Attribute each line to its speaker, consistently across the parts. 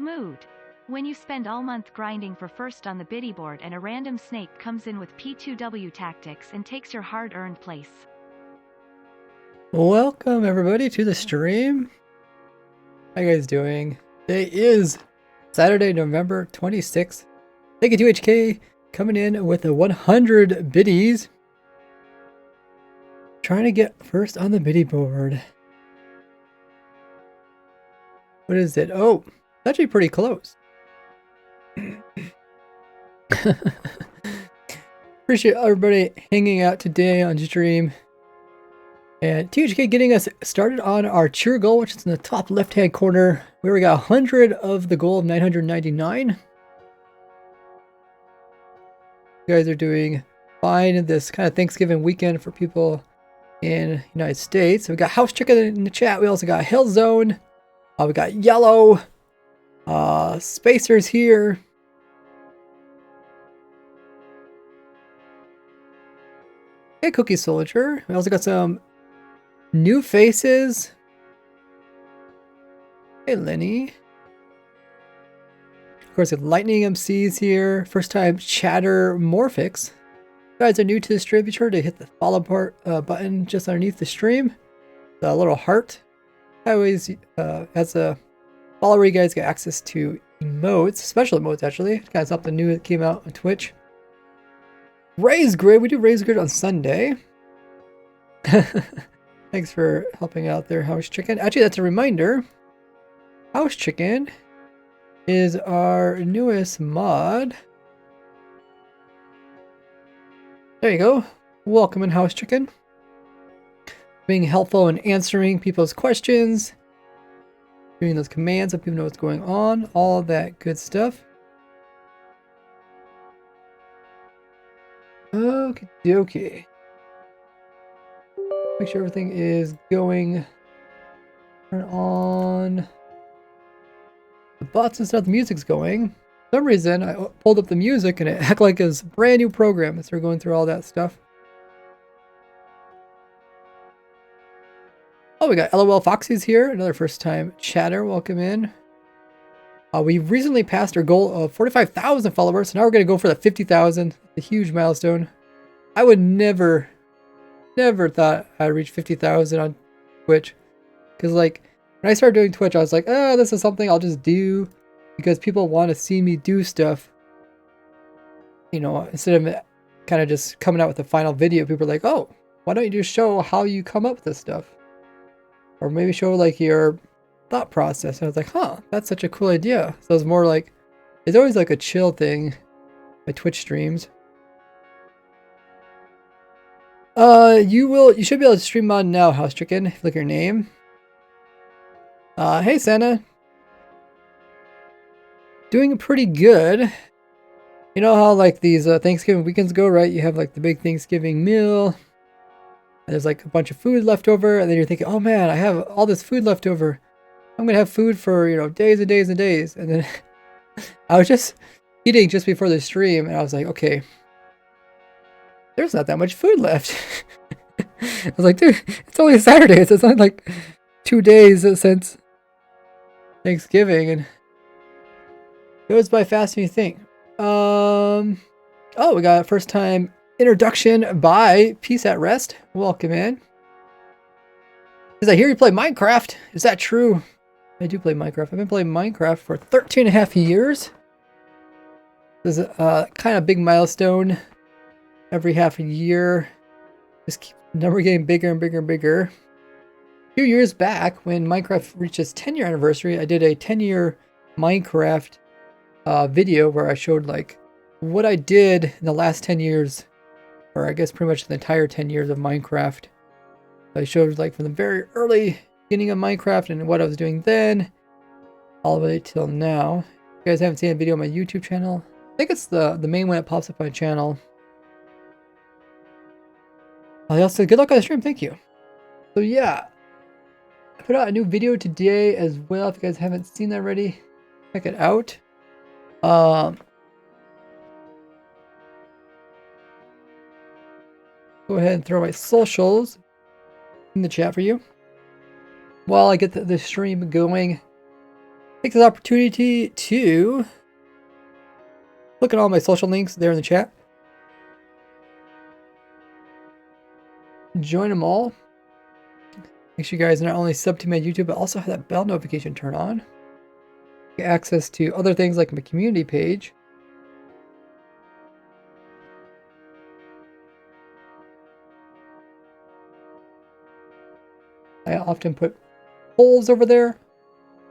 Speaker 1: Mood. When you spend all month grinding for first on the biddy board and a random snake comes in with P2W tactics and takes your hard-earned place.
Speaker 2: Welcome everybody to the stream. How you guys doing? Today is Saturday, November 26th. Thank you, 2HK, coming in with a 100 biddies. Trying to get first on the biddy board. What is it? Oh, it's actually pretty close. Appreciate everybody hanging out today on stream. And 2HK getting us started on our cheer goal, which is in the top left-hand corner, where we got 100 of the goal of 999. You guys are doing fine in this kind of Thanksgiving weekend for people in the United States. So we got House Chicken in the chat. We also got Hill Zone. We got Yellow. Spacers here. Hey, Cookie Soldier. We also got some new faces. Hey, Lenny. Of course, Lightning MC's here. First time chatter Morphix. If you guys are new to the stream, be sure to hit the follow button just underneath the stream. The little heart. I always, as a follower, you guys get access to emotes, special emotes actually. It's kind of something new that came out on Twitch. Raise Grid. We do Raise Grid on Sunday. Thanks for helping out there, House Chicken. Actually, that's a reminder. House Chicken is our newest mod. There you go. Welcome in, House Chicken. Being helpful in answering people's questions. Doing those commands so people know what's going on. All that good stuff. Okie dokie. Make sure everything is going. Turn on the bots and stuff. The music's going. For some reason, I pulled up the music and it acted like it was a brand new program as we're going through all that stuff. Oh, we got LOL Foxy's here. Another first time chatter. Welcome in. We recently passed our goal of 45,000 followers. So now we're going to go for the 50,000. A huge milestone. I would never thought I'd reach 50,000 on Twitch. Because like, when I started doing Twitch, I was like, oh, this is something I'll just do. Because people want to see me do stuff. You know, instead of kind of just coming out with a final video, people are like, oh, why don't you just show how you come up with this stuff? Or maybe show like your thought process. And I was like, huh, that's such a cool idea. So it's more like, it's always like a chill thing. My Twitch streams. You should be able to stream on now, House Chicken, if you look at your name. Hey Santa. Doing pretty good. You know how like these Thanksgiving weekends go, right? You have like the big Thanksgiving meal. And there's like a bunch of food left over, and then you're thinking, oh man, I have all this food left over. I'm gonna have food for, you know, days and days and days. And then I was just eating just before the stream, and I was like, okay, there's not that much food left. I was like, dude, it's only Saturday. It's only like 2 days since Thanksgiving, and it goes by fast when you think. Oh, we got a first time introduction by Peace at Rest. Welcome in. Because I hear you play Minecraft. Is that true? I do play Minecraft. I've been playing Minecraft for 13 and a half years. This is a kind of big milestone. Every half a year. Just keep the number getting bigger and bigger and bigger. A few years back, when Minecraft reached its 10-year anniversary, I did a 10-year Minecraft video where I showed like what I did in the last 10 years. Or I guess pretty much the entire 10 years of Minecraft. I showed like from the very early beginning of Minecraft and what I was doing then, all the way till now. If you guys haven't seen a video on my YouTube channel, I think it's the main one that pops up on my channel. I also good luck on the stream, thank you. So yeah, I put out a new video today as well. If you guys haven't seen that already, check it out. Go ahead and throw my socials in the chat for you while I get the stream going. take this opportunity to look at all my social links there in the chat. Join them all. Make sure you guys not only sub to my YouTube, but also have that bell notification turned on. Get access to other things like my community page. I often put polls over there.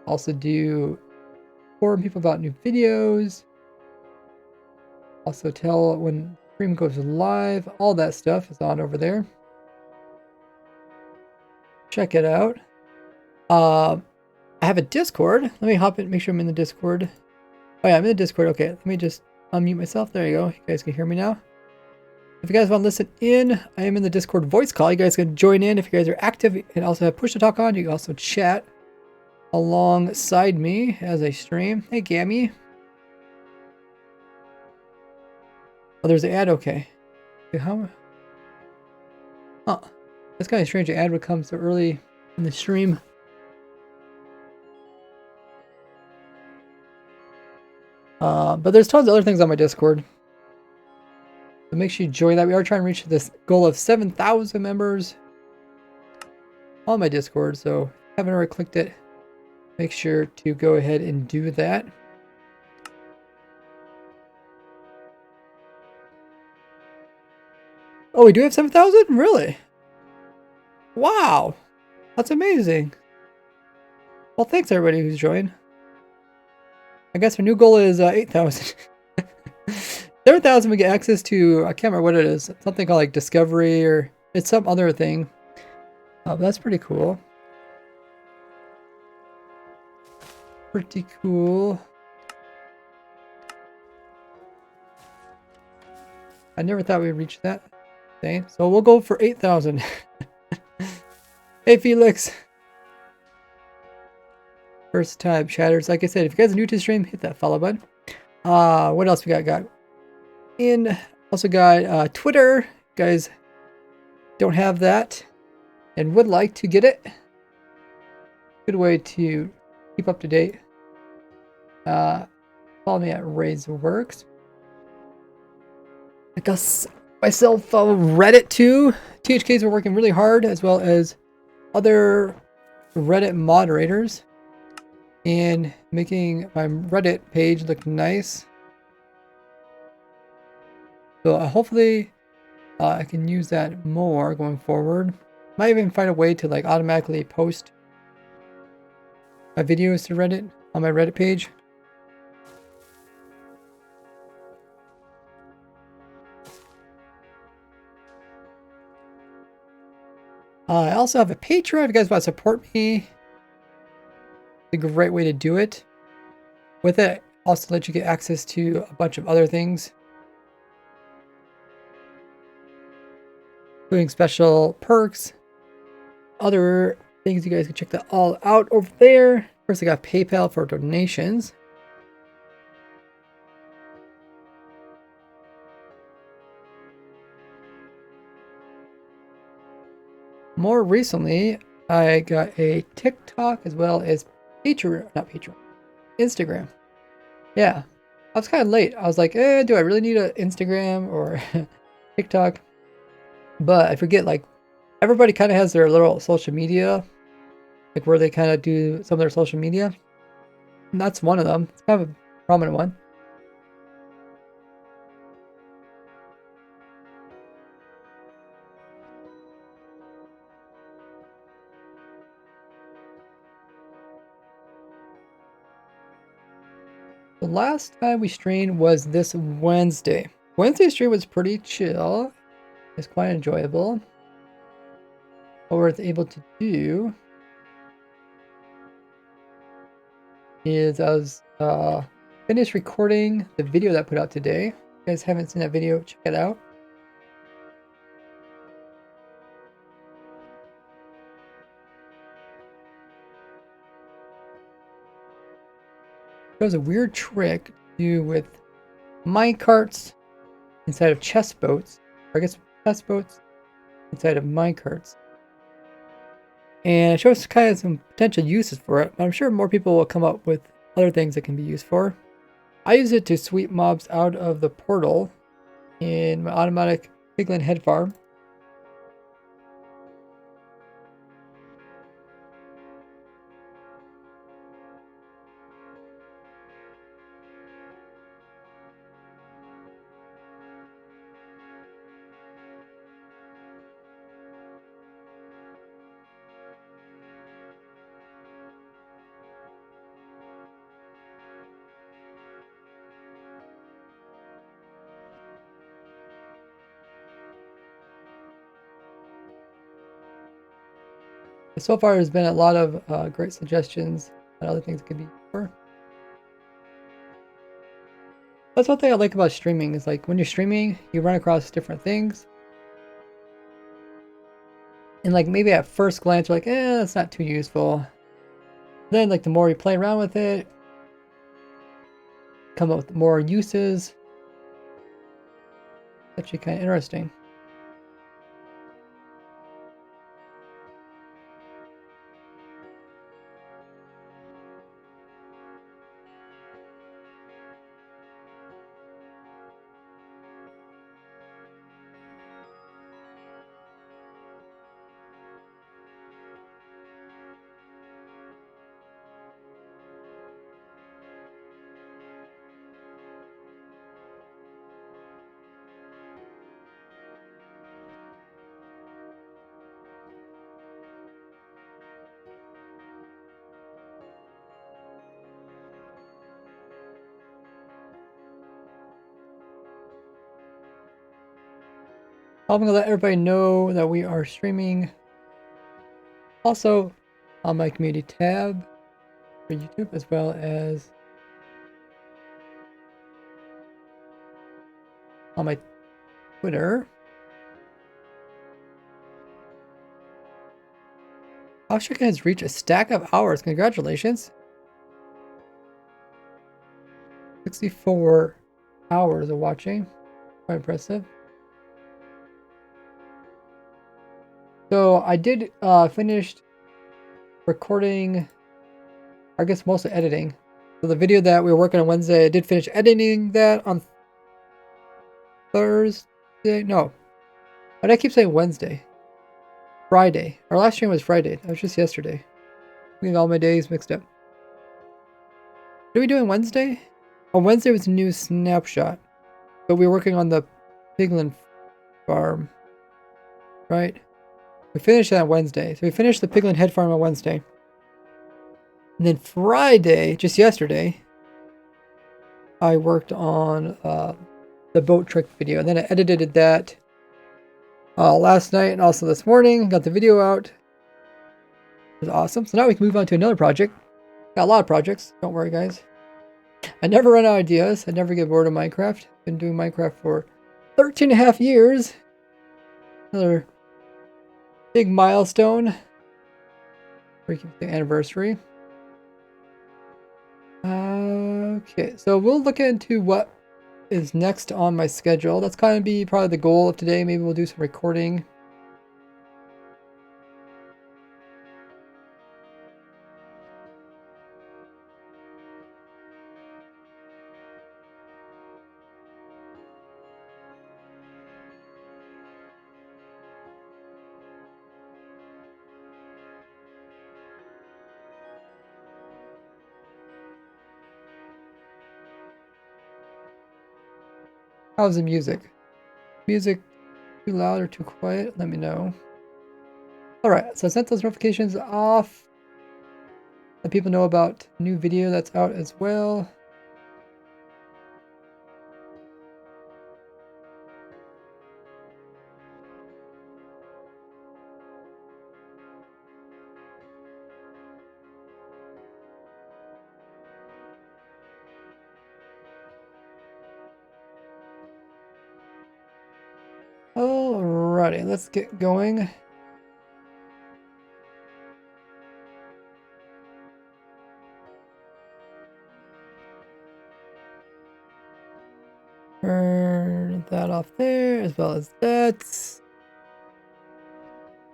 Speaker 2: Also do inform people about new videos. Also tell when stream goes live. All that stuff is on over there. Check it out. I have a Discord. Let me hop in, make sure I'm in the Discord. Oh yeah, I'm in the Discord. Okay, let me just unmute myself. There you go. You guys can hear me now. If you guys want to listen in, I am in the Discord voice call. You guys can join in if you guys are active and also have push to talk on. You can also chat alongside me as I stream. Hey, Gammy. Oh, there's an ad. Okay. How? Huh. That's kind of strange. The ad would come so early in the stream. But there's tons of other things on my Discord. So make sure you join that. We are trying to reach this goal of 7,000 members on my Discord. So if you haven't already clicked it, make sure to go ahead and do that. Oh, we do have 7,000? Really? Wow. That's amazing. Well, thanks everybody who's joined. I guess our new goal is 8,000. 7,000 we get access to, I can't remember what it is. Something called like Discovery, or it's some other thing. But that's pretty cool. Pretty cool. I never thought we'd reach that thing. So we'll go for 8,000. Hey Felix. First time chatters. Like I said, if you guys are new to the stream, hit that follow button. What else we got? Also got Twitter. You guys don't have that and would like to get it. Good way to keep up to date. Follow me at RaiseWorks. I got myself Reddit too. THKs are working really hard, as well as other Reddit moderators, and making my Reddit page look nice. So hopefully I can use that more going forward. Might even find a way to like automatically post my videos to Reddit on my Reddit page. I also have a Patreon if you guys want to support me. It's a great way to do it. With it, also let you get access to a bunch of other things, including special perks, other things. You guys can check that all out over there. Of course, I got PayPal for donations. More recently, I got a TikTok as well as Instagram. Yeah, I was kind of late. I was like, do I really need an Instagram or TikTok? But I forget, like, everybody kind of has their little social media, like where they kind of do some of their social media. And that's one of them. It's kind of a prominent one. The last time we streamed was this Wednesday. Wednesday's stream was pretty chill. It's quite enjoyable. What we're able to do is I was finished recording the video that I put out today. If you guys haven't seen that video, check it out. It was a weird trick to do with minecarts inside of chest boats, or I guess chest boats inside of minecarts. And it shows kind of some potential uses for it, but I'm sure more people will come up with other things it can be used for. I use it to sweep mobs out of the portal in my automatic piglin head farm. So far, there's been a lot of great suggestions and other things it could be used for. That's one thing I like about streaming is like when you're streaming, you run across different things. And like maybe at first glance, you're like, that's not too useful. Then like the more you play around with it, come up with more uses. It's actually kind of interesting. I'm gonna let everybody know that we are streaming. Also, on my community tab for YouTube, as well as on my Twitter. Ashika has reached a stack of hours. Congratulations. 64 hours of watching. Quite impressive. So I did finished recording, I guess mostly editing. So the video that we were working on Wednesday, I did finish editing that on Thursday. No. Why do I keep saying Wednesday? Friday. Our last stream was Friday. That was just yesterday. I'm getting all my days mixed up. What are we doing Wednesday? On Wednesday was a new snapshot. But we were working on the piglin farm. Right? We finished that on Wednesday. So we finished the piglin head farm on Wednesday. And then Friday, just yesterday, I worked on the boat trick video. And then I edited that last night and also this morning. Got the video out. It was awesome. So now we can move on to another project. Got a lot of projects. Don't worry, guys. I never run out of ideas. I never get bored of Minecraft. Been doing Minecraft for 13 and a half years. Another big milestone. The anniversary. Okay, so we'll look into what is next on my schedule. That's kind of be probably the goal of today. Maybe we'll do some recording. How's the music? Music too loud or too quiet? Let me know. Alright, so I sent those notifications off. Let people know about new video that's out as well. Alrighty, let's get going. Turn that off there, as well as that.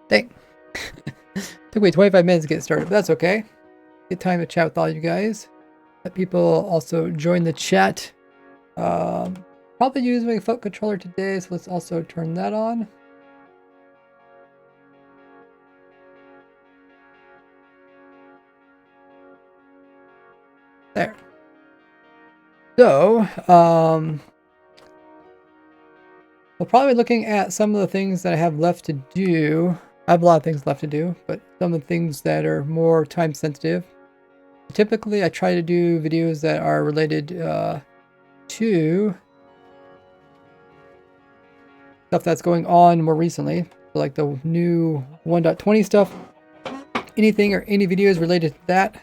Speaker 2: Dang. Took me 25 minutes to get started, but that's okay. Get time to chat with all you guys. Let people also join the chat. Probably using my foot controller today, so let's also turn that on. There. So, we're probably looking at some of the things that I have left to do. I have a lot of things left to do, but some of the things that are more time sensitive. Typically, I try to do videos that are related to stuff that's going on more recently, like the new 1.20 stuff. Anything or any videos related to that,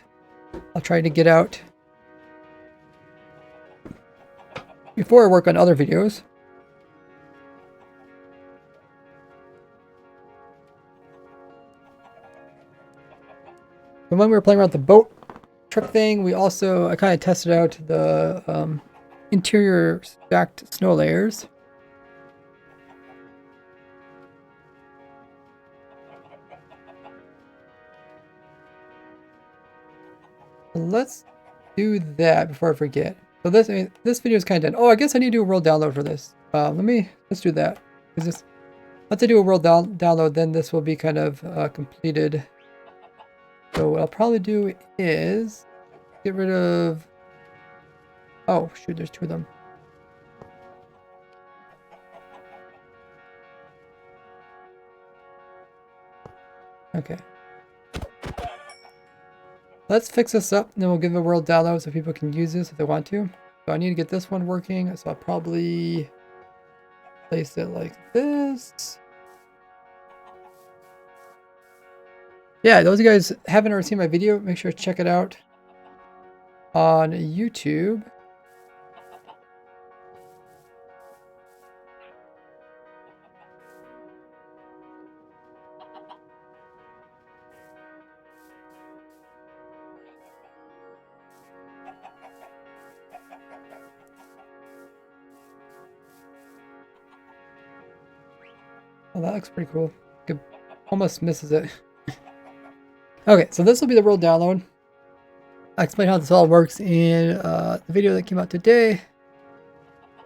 Speaker 2: I'll try to get out before I work on other videos. And when we were playing around with the boat truck thing, I kind of tested out the interior stacked snow layers. Let's do that before I forget. So this video is kind of done. Oh, I guess I need to do a world download for this. Let's do that. Once I do a world download, then this will be kind of completed. So what I'll probably do is get rid of. Oh shoot, there's two of them. Okay. Let's fix this up, and then we'll give it a world download so people can use this if they want to. So I need to get this one working, so I'll probably place it like this. Yeah, those of you guys haven't already seen my video, make sure to check it out on YouTube. Oh, that looks pretty cool. Almost misses it. Okay, so this will be the world download. I explained how this all works in the video that came out today.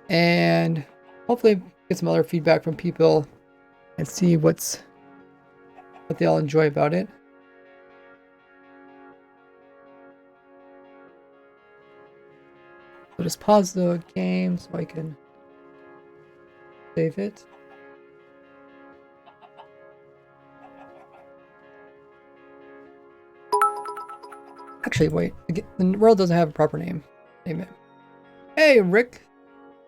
Speaker 2: And hopefully get some other feedback from people and see what they all enjoy about it. So just pause the game so I can save it. Actually, wait. The world doesn't have a proper name. Name it. Hey, Rick.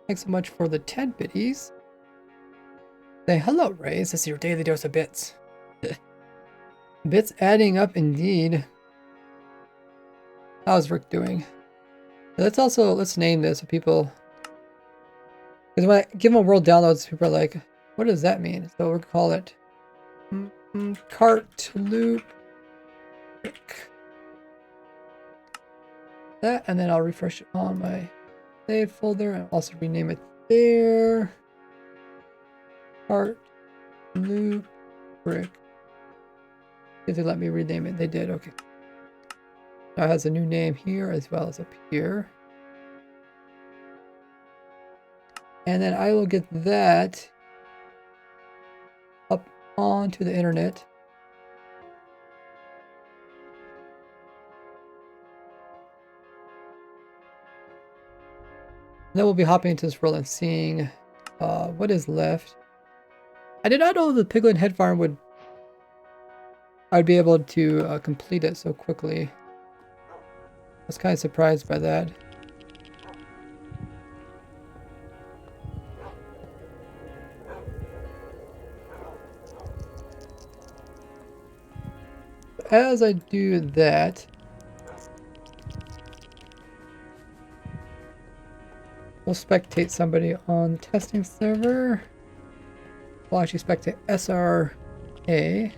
Speaker 2: Thanks so much for the 10 biddies. Say hello, Rays. This is your daily dose of bits. Bits adding up indeed. How's Rick doing? Let's name this so people. Because when I give them world downloads, people are like, what does that mean? So we'll call it cart loop Rick. That, and then I'll refresh it on my save folder and also rename it there. Cart loop Rick. If they let me rename it, they did. Okay. Now it has a new name here as well as up here. And then I will get that up onto the internet. Then we'll be hopping into this world and seeing what is left. I did not know the Piglin Head Farm I'd be able to complete it so quickly. I was kind of surprised by that. As I do that, we'll spectate somebody on the testing server. We'll actually spectate SRA.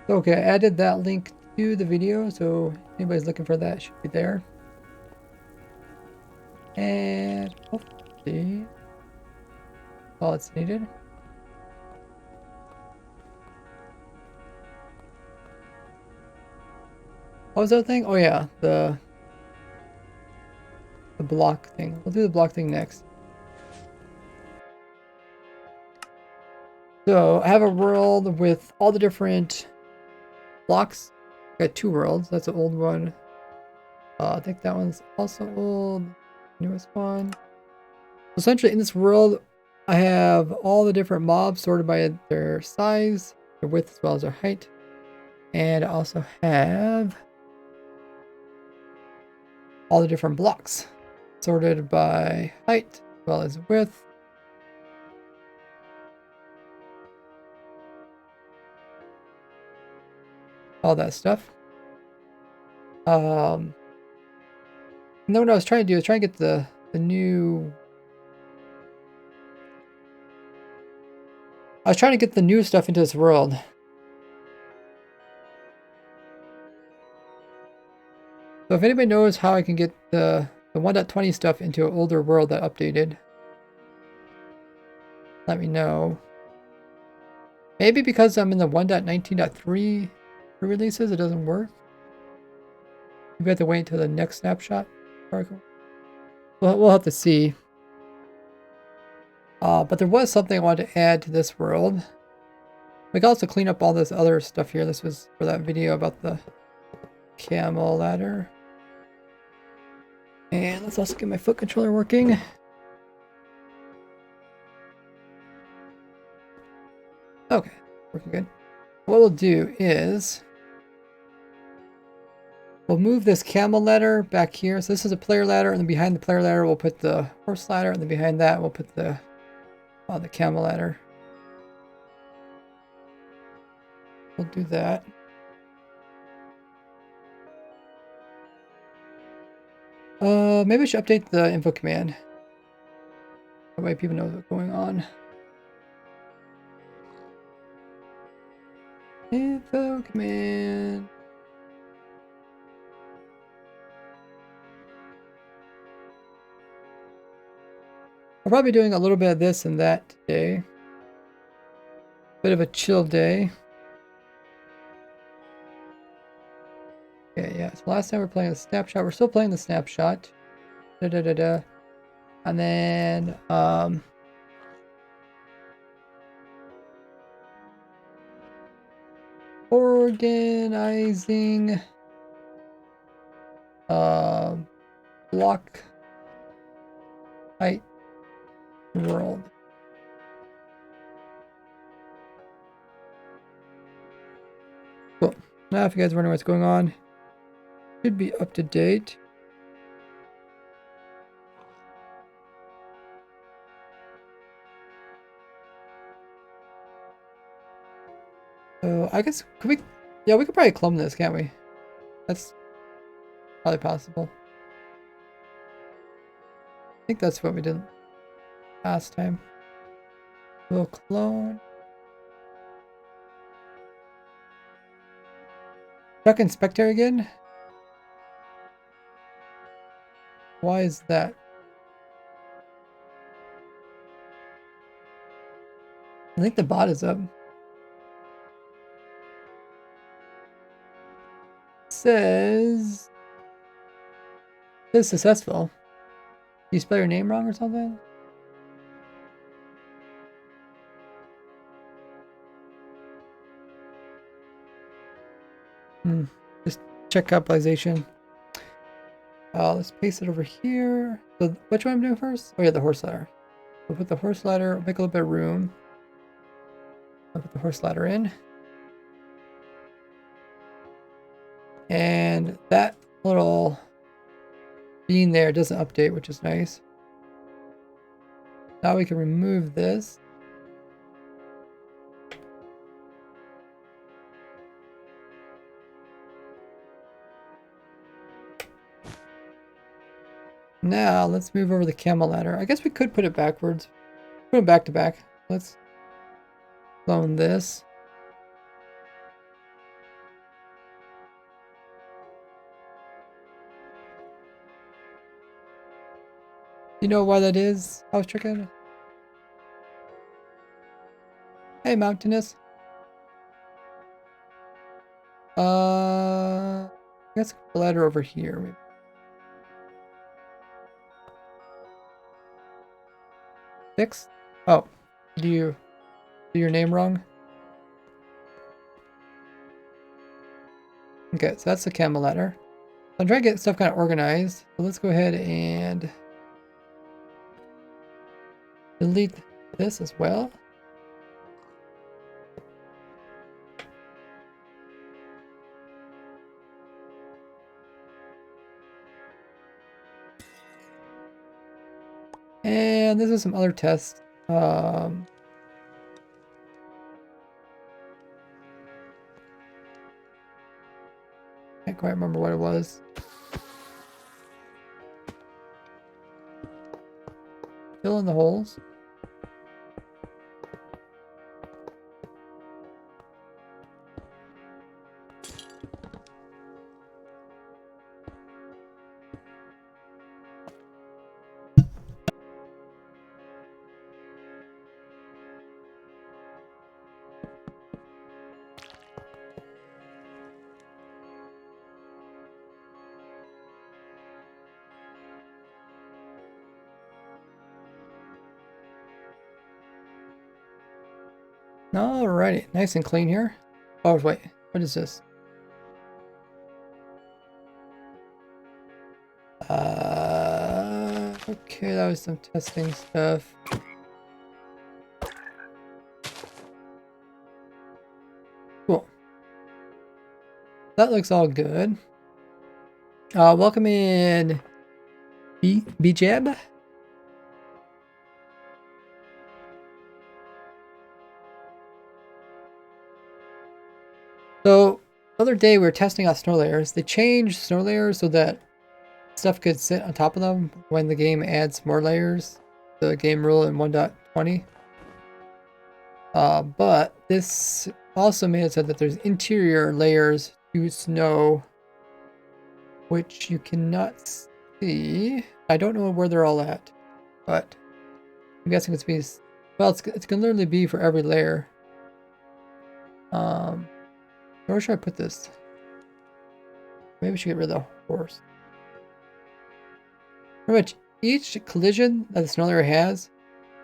Speaker 2: Okay, I added that link to the video, so anybody's looking for that, it should be there. And hopefully all it's needed. What was that thing? Oh yeah, the block thing. We'll do the block thing next. So I have a world with all the different blocks. Got 2 worlds. That's an old one. I think that one's also old. Newest one. Essentially, in this world, I have all the different mobs sorted by their size, their width, as well as their height. And I also have all the different blocks sorted by height, as well as width. All that stuff. And then what I was trying to do is try and get the new... I was trying to get the new stuff into this world. So if anybody knows how I can get the 1.20 stuff into an older world that updated, let me know. Maybe because I'm in the 1.19.3 releases, it doesn't work. Maybe I have to wait until the next snapshot. We'll have to see. But there was something I wanted to add to this world. We can also clean up all this other stuff here. This was for that video about the camel ladder. And let's also get my foot controller working. Okay, working good. What we'll do is we'll move this camel ladder back here. So this is a player ladder, and then behind the player ladder we'll put the horse ladder, and then behind that we'll put the camel ladder. We'll do that. Maybe I should update the info command. That way people know what's going on. Info command. I'll probably be doing a little bit of this and that today. Bit of a chill day. Okay, yeah, so last time we were playing the snapshot. We're still playing the snapshot. And then, organizing, block height world. Cool. Now if you guys are wondering what's going on, should be up to date. So I guess could we? Yeah, we could probably clone this, can't we? That's probably possible. I think that's what we did last time. We'll clone. Chuck Inspector again? Why is that? I think the bot is up. Says successful. You spell your name wrong or something? Just check capitalization. Let's paste it over here. So which one I'm doing first? Oh yeah, the horse ladder. We'll put the horse ladder, make a little bit of room. I'll put the horse ladder in. And that little bean there doesn't update, which is nice. Now we can remove this. Now let's move over the camel ladder. I guess we could put it backwards. Put it back to back. Let's clone this. You know why that is? I was tricking. Hey, Mountainous. Let's put a ladder over here. Maybe. Six? Oh, do you do your name wrong? Okay, so that's the camel ladder. I'm trying to get stuff kind of organized. So let's go ahead and delete this as well. And this is some other tests. Can't quite remember what it was. Fill in the holes. Alrighty, nice and clean here. Oh wait, what is this? Okay, that was some testing stuff. Cool. That looks all good. Welcome in B-Jab. So, the other day we were testing out snow layers. They changed snow layers so that stuff could sit on top of them when the game adds more layers. The game rule in 1.20. But this also made it so that there's interior layers to snow, which you cannot see. I don't know where they're all at, but I'm guessing it's be, well, it's gonna literally be for every layer. Where should I put this? Maybe we should get rid of the horse. Pretty much each collision that the snow layer has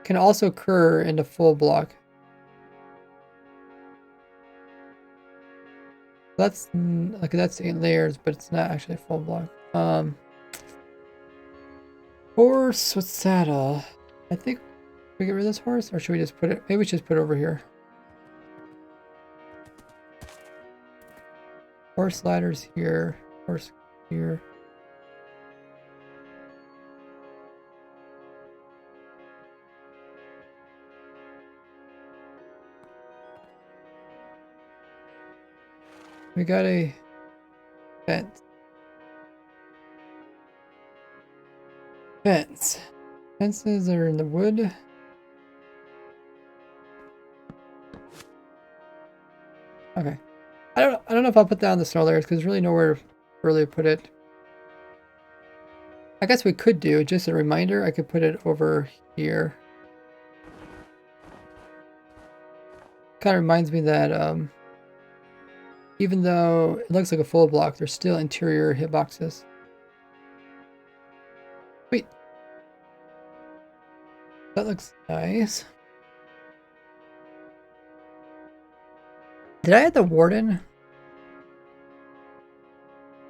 Speaker 2: can also occur in the full block. That's like that's 8 layers, but it's not actually a full block. Horse, what's that? I think we get rid of this horse, or should we just put it? Maybe we should just put it over here. Horse ladders here, horse here. We got a fence. Fence. Fences are in the wood. Okay. I don't know if I'll put that on the snow layers because there's really nowhere to really put it. I guess we could do just a reminder. I could put it over here. Kind of reminds me that even though it looks like a full block, there's still interior hitboxes. Sweet. That looks nice. Did I add the warden?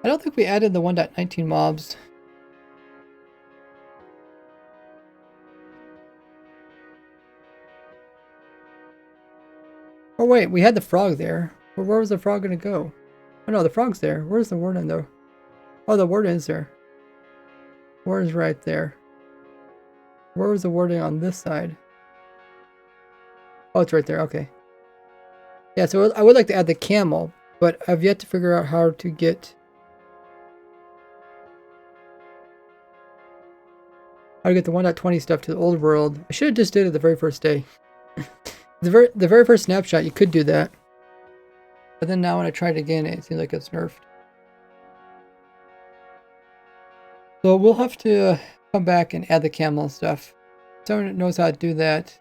Speaker 2: I don't think we added the 1.19 mobs. Oh wait, we had the frog there. But where was the frog gonna go? Oh no, the frog's there. Where's the warden though? Oh, the warden is there. Warden's right there. Where was the warden on this side? Oh, it's right there. Okay. Yeah, so I would like to add the camel, but I've yet to figure out how to get the 1.20 stuff to the old world. I should have just did it the very first day. The very first snapshot, you could do that. But then now when I try it again, it seems like it's nerfed. So we'll have to come back and add the camel and stuff. If someone knows how to do that,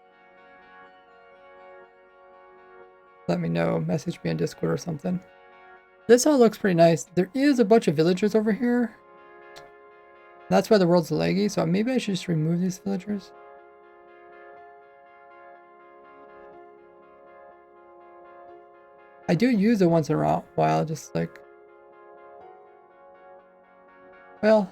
Speaker 2: let me know. Message me on Discord or something. This all looks pretty nice. There is a bunch of villagers over here. That's why the world's laggy, so maybe I should just remove these villagers. I do use it once in a while, just like... Well...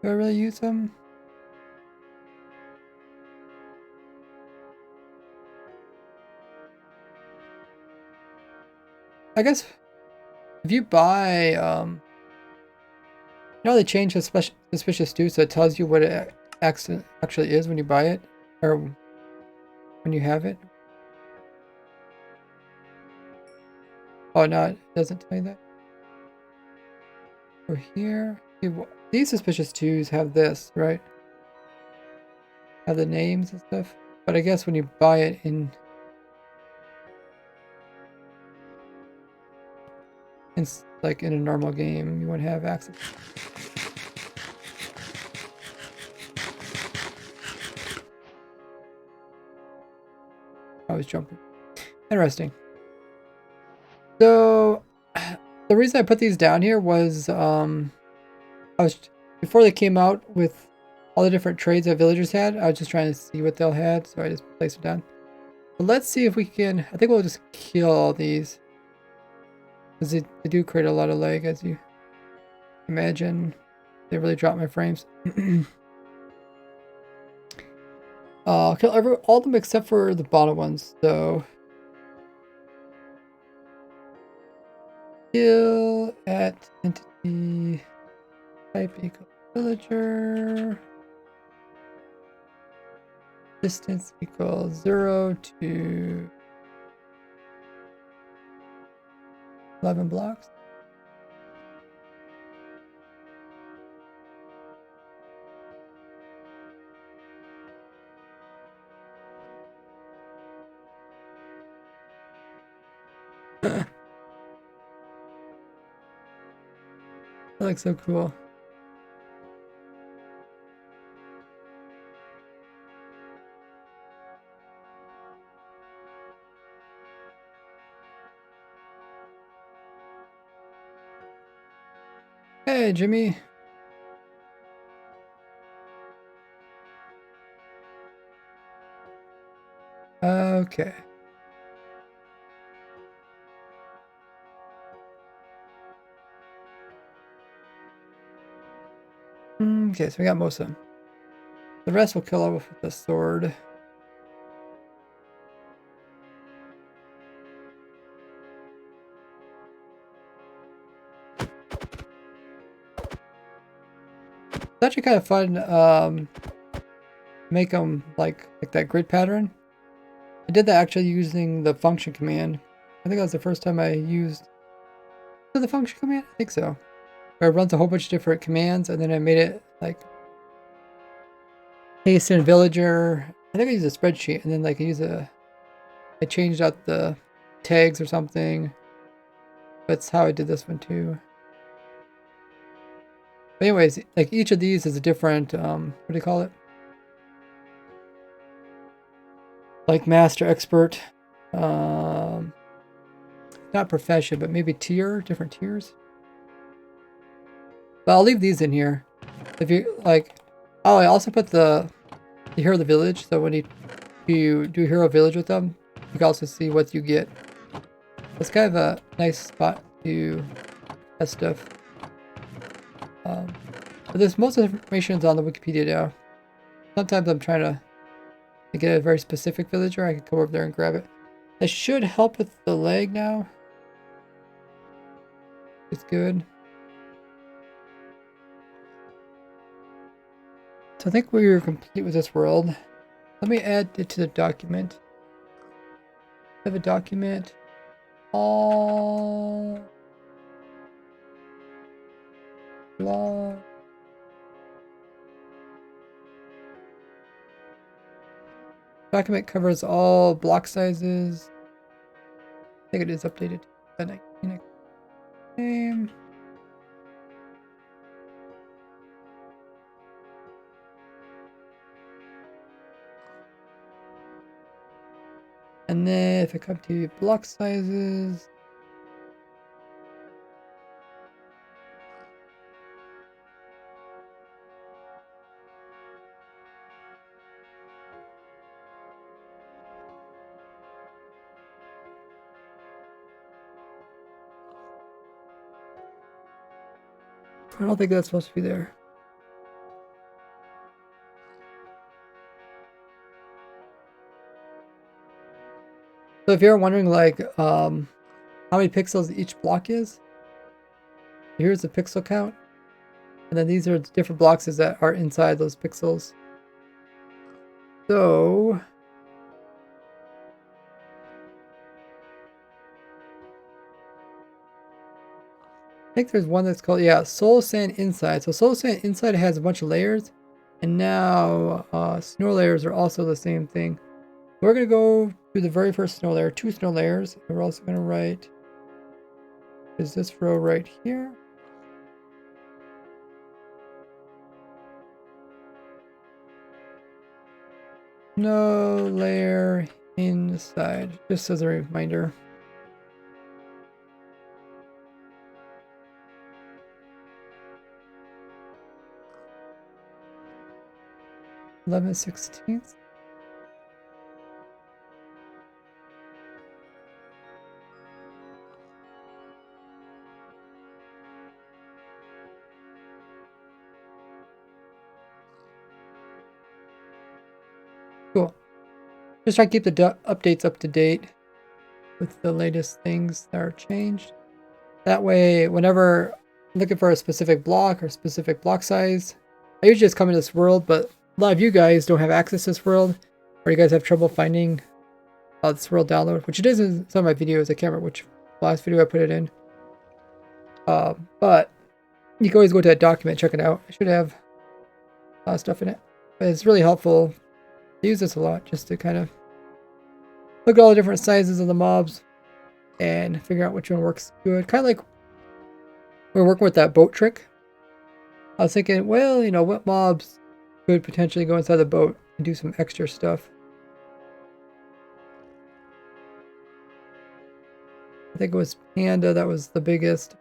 Speaker 2: Do I really use them? I guess if you buy, you know, they changed the suspicious stew, so it tells you what it actually is when you buy it, or when you have it. Oh no, it doesn't tell you that. Over here, these suspicious stews have this, right? Have the names and stuff. But I guess when you buy it in like in a normal game, you wouldn't have access. I was jumping. Interesting. So the reason I put these down here was before they came out with all the different trades that villagers had, I was just trying to see what they'll had, so I just placed it down. But let's see if we can. I think we'll just kill all these, because they do create a lot of lag, as you imagine. They really drop my frames. I'll kill all of them except for the bottom ones. So kill at entity type equal villager. Distance equals 0 to 11 blocks. That looks so cool. Hey, Jimmy. Okay. Okay, so we got most of them. The rest will kill off with the sword. It's actually kind of fun. Make them like that grid pattern. I did that actually using the function command. I think that was the first time I used the function command. I think so. Where it runs a whole bunch of different commands, and then I made it like paste in villager. I think I used a spreadsheet, and then like I changed out the tags or something. That's how I did this one too. But anyways, like each of these is a different, what do you call it? Like master, expert, not profession, but maybe tier, different tiers. But I'll leave these in here. If you like, oh, I also put the hero of the village. So when you do hero village with them, you can also see what you get. It's kind of a nice spot to test stuff. But there's most of the information on the Wikipedia now. Sometimes I'm trying to get a very specific villager. I can come over there and grab it. That should help with the lag now. It's good. So I think we were complete with this world. Let me add it to the document. I have a document. All log. Document covers all block sizes. I think it is updated. the 19 game. And then if I come to block sizes, I don't think that's supposed to be there. So if you're wondering like how many pixels each block is, here's the pixel count. And then these are different blocks that are inside those pixels. So I think there's one that's called, yeah, Soul Sand Inside. So Soul Sand Inside has a bunch of layers. And now snow layers are also the same thing. We're going to go to the very first snow layer, 2 snow layers. And we're also going to write, is this row right here? Snow layer inside, just as a reminder. (11/16). Cool. Just try to keep the updates up to date with the latest things that are changed. That way, whenever I'm looking for a specific block or specific block size, I usually just come into this world, but a lot of you guys don't have access to this world, or you guys have trouble finding this world download, which it is in some of my videos. I can't remember which last video I put it in. But you can always go to that document, check it out. I should have a lot of stuff in it. But it's really helpful. I use this a lot just to kind of look at all the different sizes of the mobs and figure out which one works good. Kind of like we're working with that boat trick. I was thinking, well, you know, what mobs could potentially go inside the boat and do some extra stuff. I think it was Panda that was the biggest.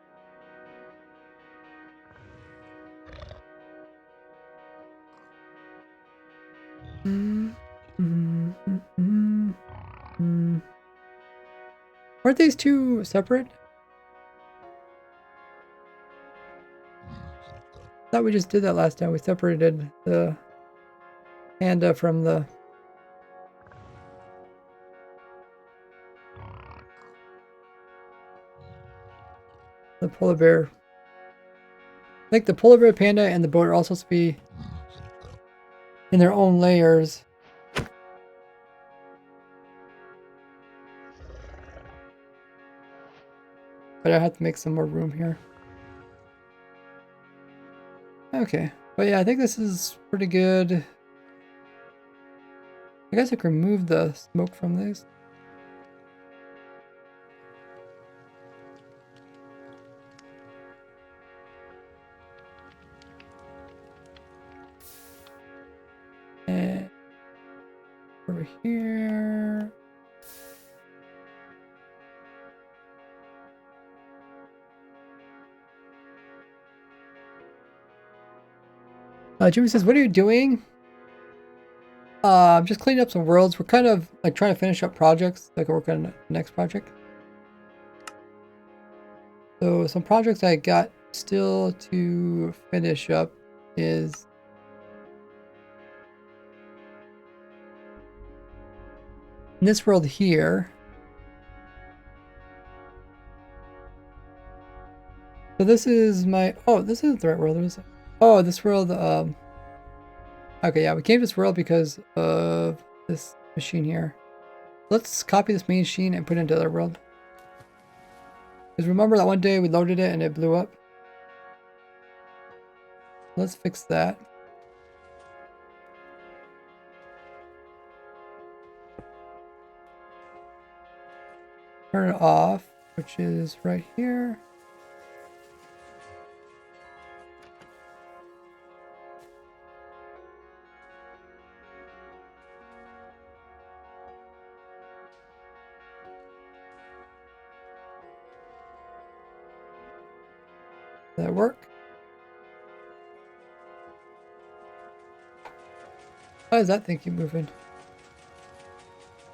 Speaker 2: Aren't these two separate? I thought we just did that last time. We separated the panda from the polar bear. I think the polar bear, panda, and the boat are also supposed to be in their own layers. But I have to make some more room here. Okay. But yeah, I think this is pretty good. I guess I can remove the smoke from this. And over here. Jimmy says, what are you doing? I'm just cleaning up some worlds. We're kind of like trying to finish up projects. Like work on the next project. So some projects I got still to finish up is in this world here. So this is my, oh, this isn't the right world. Oh, this world, okay, yeah, we came to this world because of this machine here. Let's copy this main machine and put it into the other world. Because remember that one day we loaded it and it blew up? Let's fix that. Turn it off. which is right here. Does that work? Why does that thing keep moving?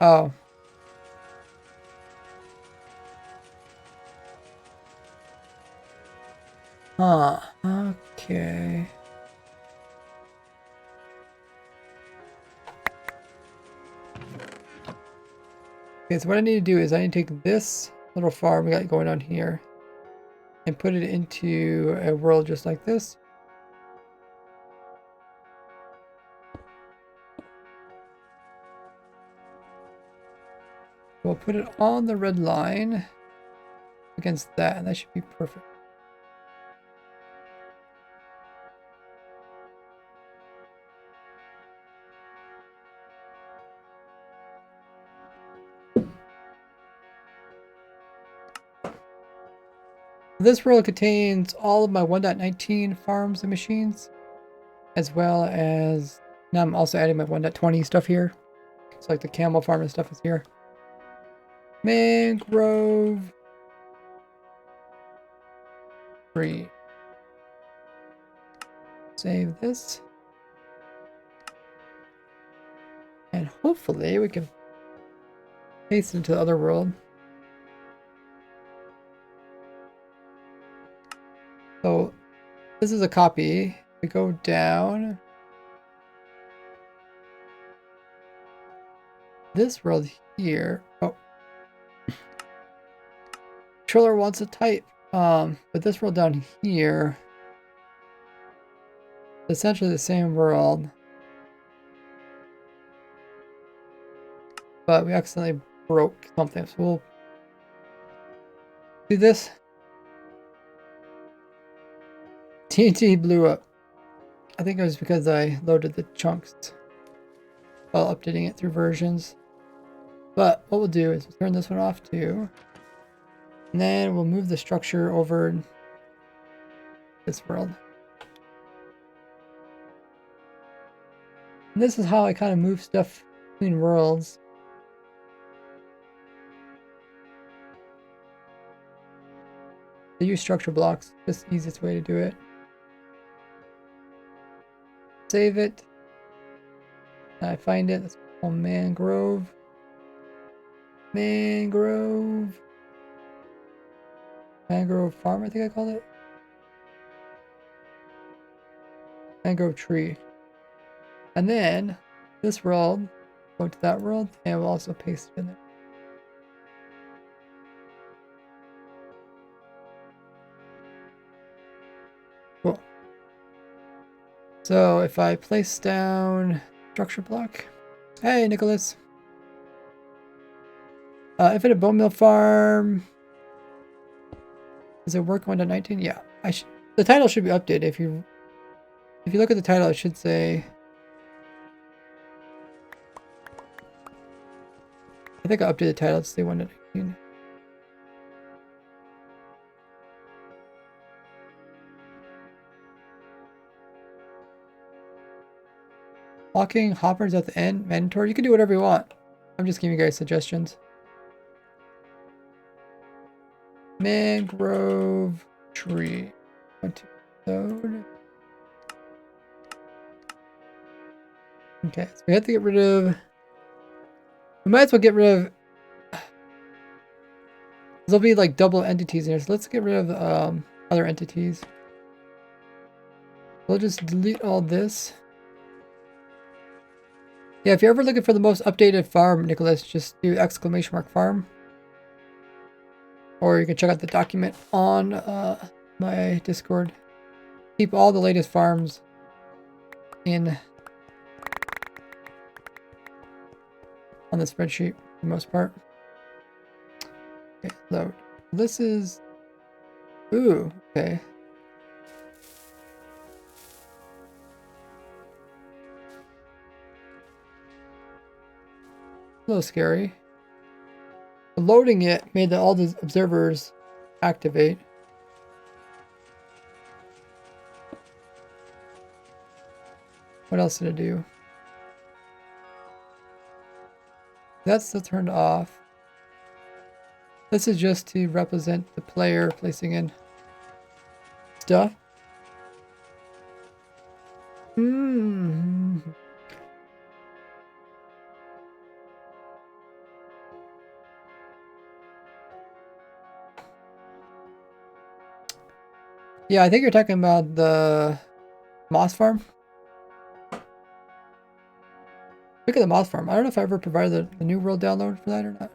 Speaker 2: Oh. Huh. Okay. Okay, so what I need to do is I need to take this little farm we got going on here and put it into a world just like this. We'll put it on the red line against that, and that should be perfect. This world contains all of my 1.19 farms and machines, as well as now I'm also adding my 1.20 stuff here. So like the camel farm and stuff is here. Mangrove tree. Save this. And hopefully we can paste into the other world. So this is a copy. We go down. This world here. Oh. Controller wants a type. But this world down here. Essentially the same world. But we accidentally broke something. So we'll do this. TNT blew up. I think it was because I loaded the chunks while updating it through versions. But what we'll do is we'll turn this one off too. And then we'll move the structure over this world. And this is how I kind of move stuff between worlds. I use structure blocks, just the easiest way to do it. Save it. I find it. It's called mangrove. Mangrove farm, I think I called it. Mangrove tree. And then this world, go to that world, and we'll also paste it in there. Cool. So if I place down structure block. Hey, Nicholas. Infinite bone mill farm. Does it work 1.19? Yeah. The title should be updated. If you look at the title, it should say. I think I updated the title to say 1.19. Locking hoppers at the end, mandatory. You can do whatever you want. I'm just giving you guys suggestions. Mangrove tree. Load. Okay, so we have to get rid of. We might as well get rid of. There'll be like double entities in here, so let's get rid of other entities. We'll just delete all this. Yeah, if you're ever looking for the most updated farm, Nicholas, just do !farm. Or you can check out the document on my Discord. Keep all the latest farms in on the spreadsheet for the most part. Okay, load. This is. Ooh, okay. A little scary. loading it made all the observers activate. What else did it do? That's turned off. This is just to represent the player placing in stuff. Yeah, I think you're talking about the moss farm. Look at the moss farm. I don't know if I ever provided the new world download for that or not.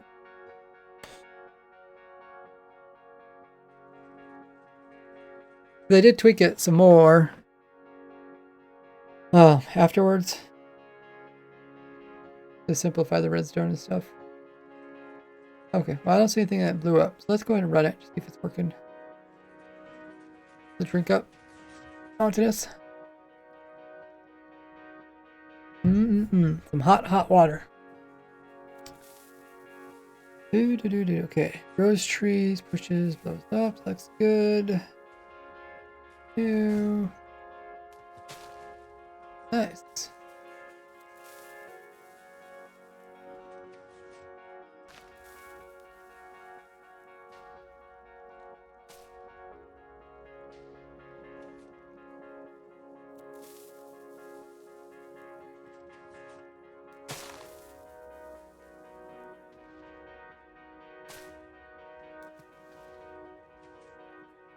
Speaker 2: They did tweak it some more. Afterwards. To simplify the redstone and stuff. Okay, well I don't see anything that blew up. So let's go ahead and run it, see if it's working. The drink up. Mountainous. Some hot water. Okay. Grows trees, pushes, blows up. Looks good. Nice.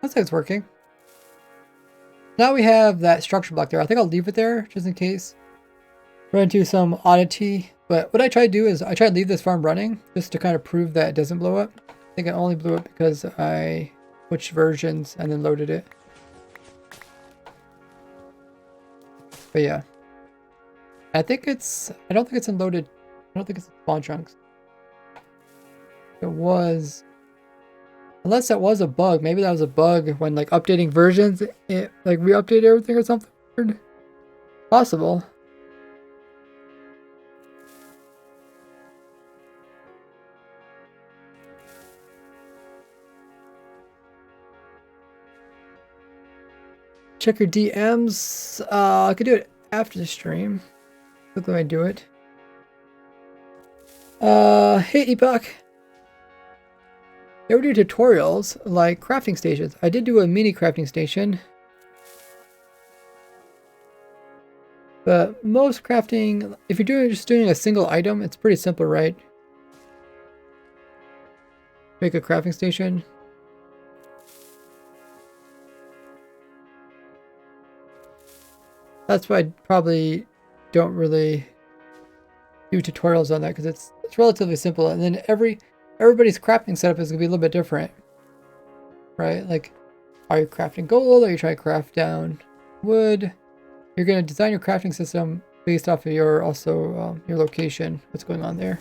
Speaker 2: Looks like it's working. Now we have that structure block there. I think I'll leave it there just in case. Run into some oddity. But what I try to do is I try to leave this farm running just to kind of prove that it doesn't blow up. I think it only blew up because I switched versions and then loaded it. But yeah. I don't think it's unloaded. I don't think it's spawn chunks. It was. Unless that was a bug. Maybe that was a bug when like updating versions, it like re-updated everything or something weird. Possible. Check your DMs. I could do it after the stream. Look when I do it. Hey Epoch. You ever do tutorials like crafting stations? I did do a mini crafting station. But most crafting, if you're just doing a single item, it's pretty simple, right? Make a crafting station. That's why I probably don't really do tutorials on that because it's relatively simple, and then everybody's crafting setup is gonna be a little bit different, right? Like, are you crafting gold? Are you trying to craft down wood? You're gonna design your crafting system based off of your your location. What's going on there?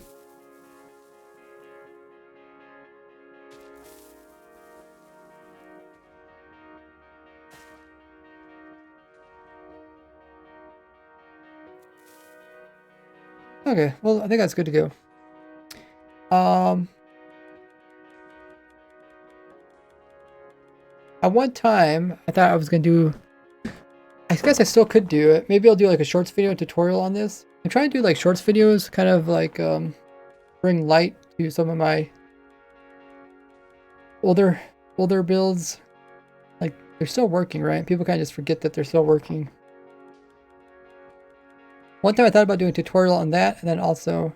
Speaker 2: Okay, well I think that's good to go. At one time, I thought I was gonna do. I guess I still could do it. Maybe I'll do like a shorts video tutorial on this. I'm trying to do like shorts videos, kind of like bring light to some of my older builds. Like they're still working, right? People kind of just forget that they're still working. One time I thought about doing a tutorial on that, and then also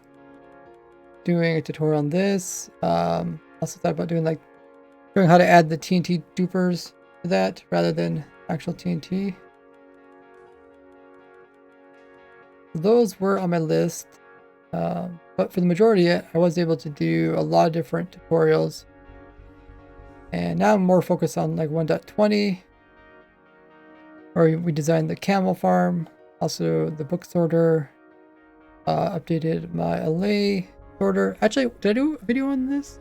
Speaker 2: doing a tutorial on this. Also thought about doing like showing how to add the TNT dupers to that rather than actual TNT. Those were on my list, but for the majority I was able to do a lot of different tutorials, and now I'm more focused on like 1.20, where we designed the camel farm, also the book sorter, updated my LA sorter. Actually, did I do a video on this?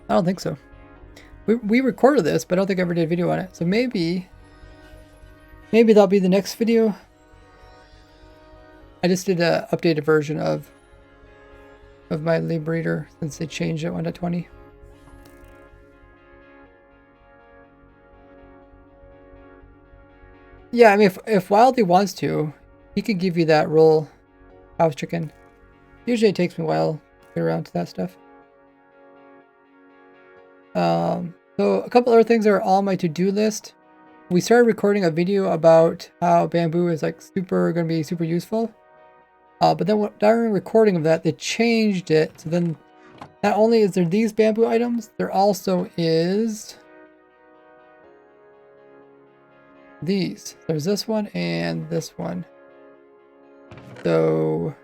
Speaker 2: I don't think so. We recorded this, but I don't think I ever did a video on it. So maybe that'll be the next video. I just did an updated version of of my lib reader since they changed it 1.20. Yeah, I mean, if Wildy wants to, he could give you that roll house chicken. Usually it takes me a while to get around to that stuff. So a couple other things are on my to-do list. We started recording a video about how bamboo is like going to be super useful. But then during recording of that, they changed it. So then not only is there these bamboo items, there also is these. There's this one and this one. So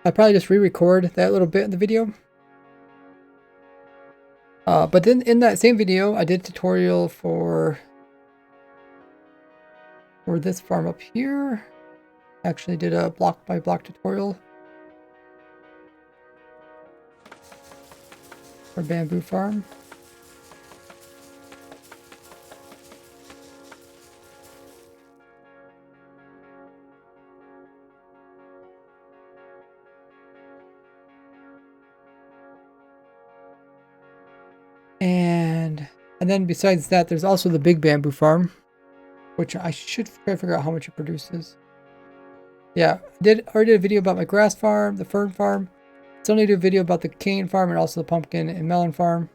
Speaker 2: I'll probably just re-record that little bit in the video. But then in that same video, I did a tutorial for this farm up here. Actually did a block by block tutorial for bamboo farm. And then besides that, there's also the big bamboo farm, which I should try to figure out how much it produces. Yeah, I already did a video about my grass farm, the fern farm. Still need to do a video about the cane farm and also the pumpkin and melon farm.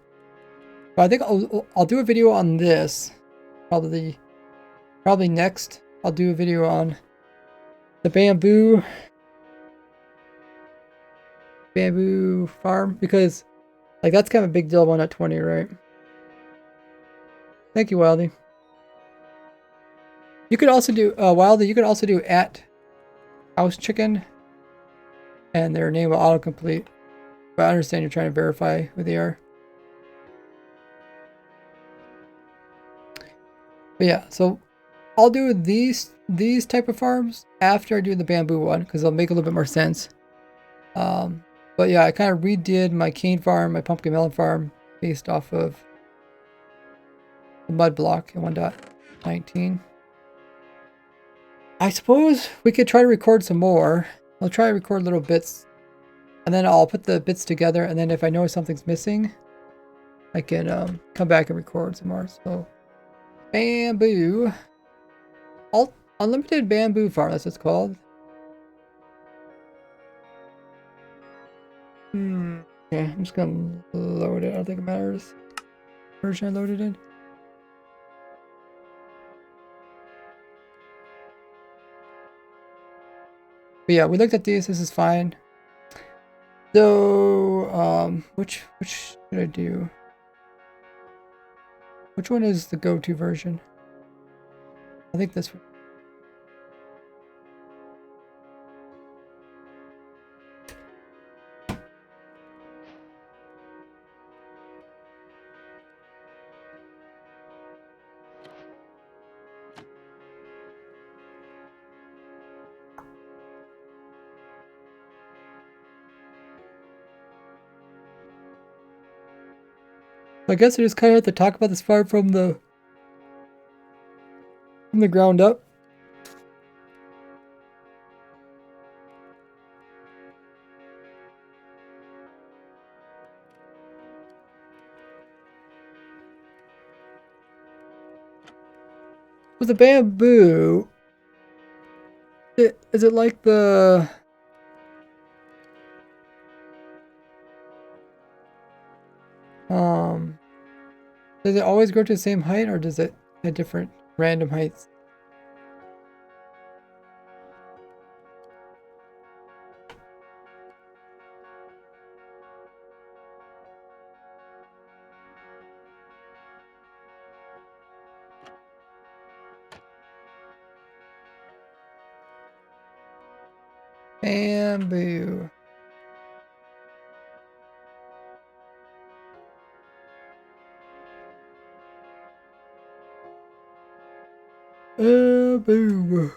Speaker 2: But I think I'll do a video on this. Probably next. I'll do a video on the bamboo farm, because like that's kind of a big deal, 1.20, right? Thank you, Wildy. You could also do Wildy. You could also do at house chicken, and their name will autocomplete. But I understand you're trying to verify who they are. But yeah, so I'll do these type of farms after I do the bamboo one, because they'll make a little bit more sense. But yeah, I kind of redid my cane farm, my pumpkin melon farm, based off of the mud block in 1.19. I suppose we could try to record some more. I'll try to record little bits, and then I'll put the bits together, and then if I know something's missing, I can come back and record some more. So, bamboo. Unlimited bamboo farm, that's what it's called. Okay, I'm just gonna load it. I don't think it matters. Version I loaded in. But yeah, we looked at these. This is fine. So, which should I do? Which one is the go-to version? I think this one. I guess I just kind of have to talk about this farm from the ground up. With the bamboo, is it like the does it always grow to the same height, or does it at different random heights? Bamboo. Bamboo.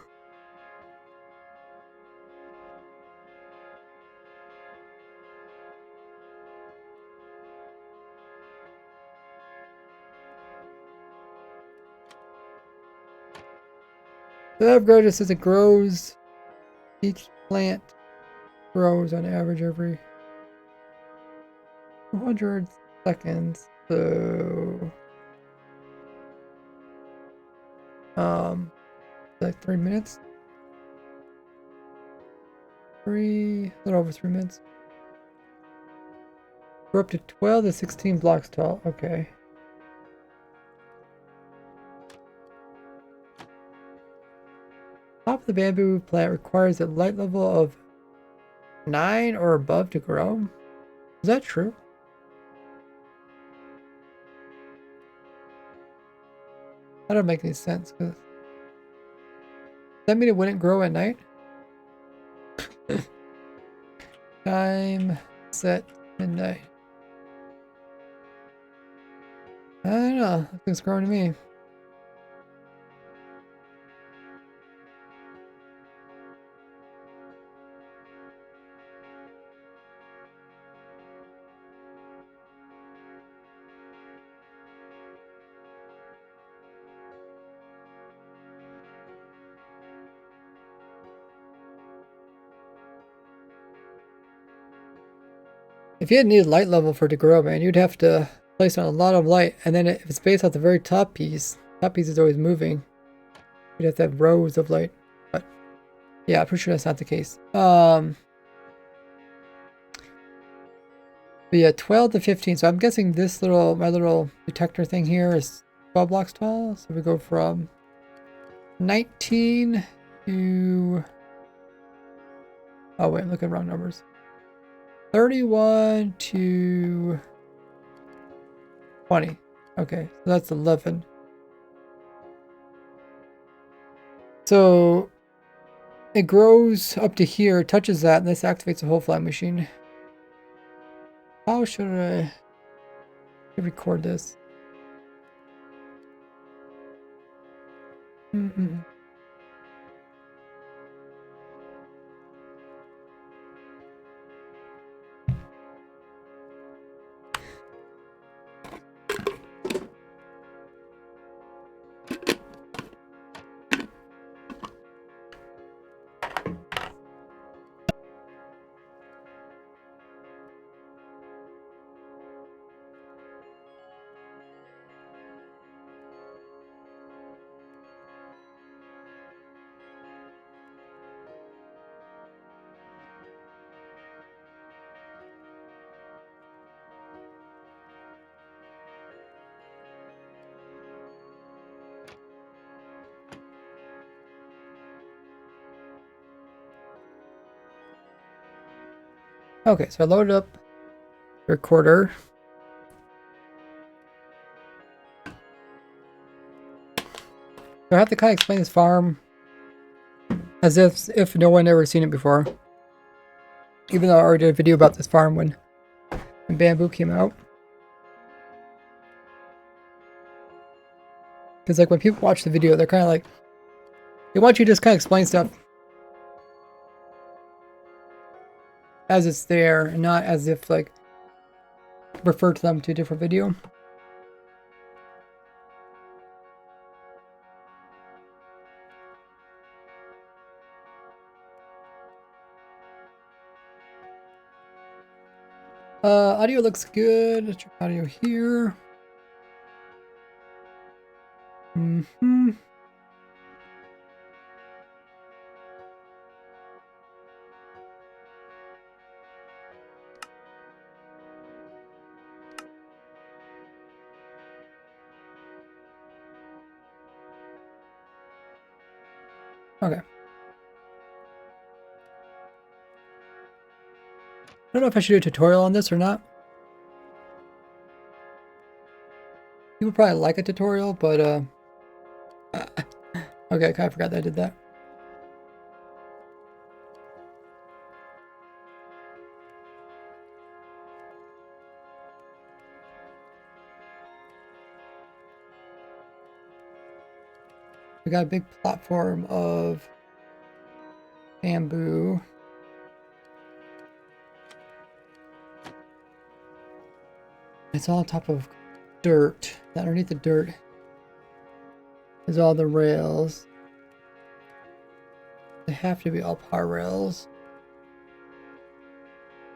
Speaker 2: The upgrade just says it grows. Each plant grows on average every 200 seconds. So, like 3 minutes. A little over 3 minutes. We're up to 12 to 16 blocks tall. Okay. Top of the bamboo plant requires a light level of 9 or above to grow. Is that true? That don't make any sense. Does that mean it wouldn't grow at night? Time set midnight. I don't know. It's growing to me. If you had needed light level for it to grow, man, you'd have to place on a lot of light, and then if it's based off the very top piece is always moving. You'd have to have rows of light. But yeah, I'm pretty sure that's not the case. But yeah, 12 to 15. So I'm guessing this my little detector thing here is 12 blocks tall. So we go from 19 to... Oh wait, I'm looking at wrong numbers. 31 to 20. Okay, so that's 11. So it grows up to here, touches that, and this activates the whole flying machine. How should I record this? Okay, so I loaded up the recorder. So I have to kind of explain this farm as if no one ever seen it before. Even though I already did a video about this farm when Bamboo came out. Because like when people watch the video, they're kind of like, they want you to just kind of explain stuff as it's there and not as if like refer to them to a different video. Audio looks good. Let's check audio here. Okay. I don't know if I should do a tutorial on this or not. People probably like a tutorial, but okay, I kind of forgot that I did that. We got a big platform of bamboo. It's all on top of dirt. Underneath the dirt is all the rails. They have to be all power rails.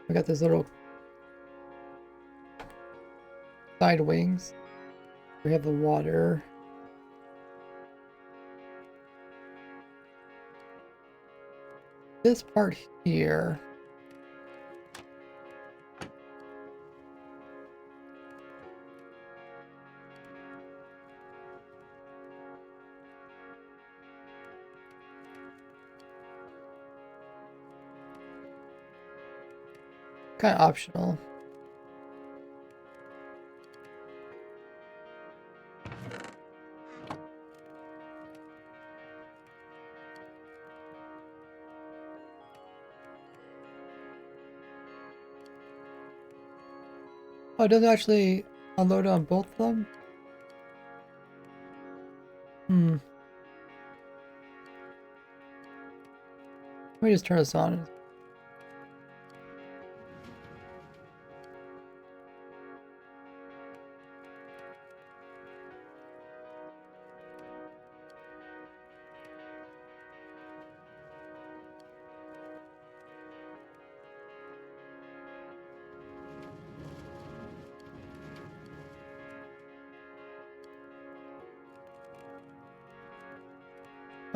Speaker 2: We got this little side wings. We have the water. This part here. Kind of optional. Oh, it doesn't actually unload on both of them? Hmm. Let me just turn this on.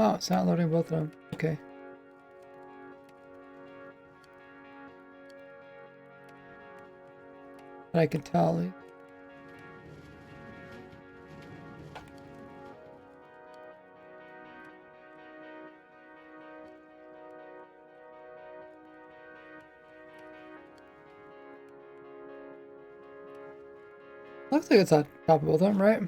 Speaker 2: Oh, it's not loading both of them. Okay. But I can tell. Looks like it's on top of both of them, right?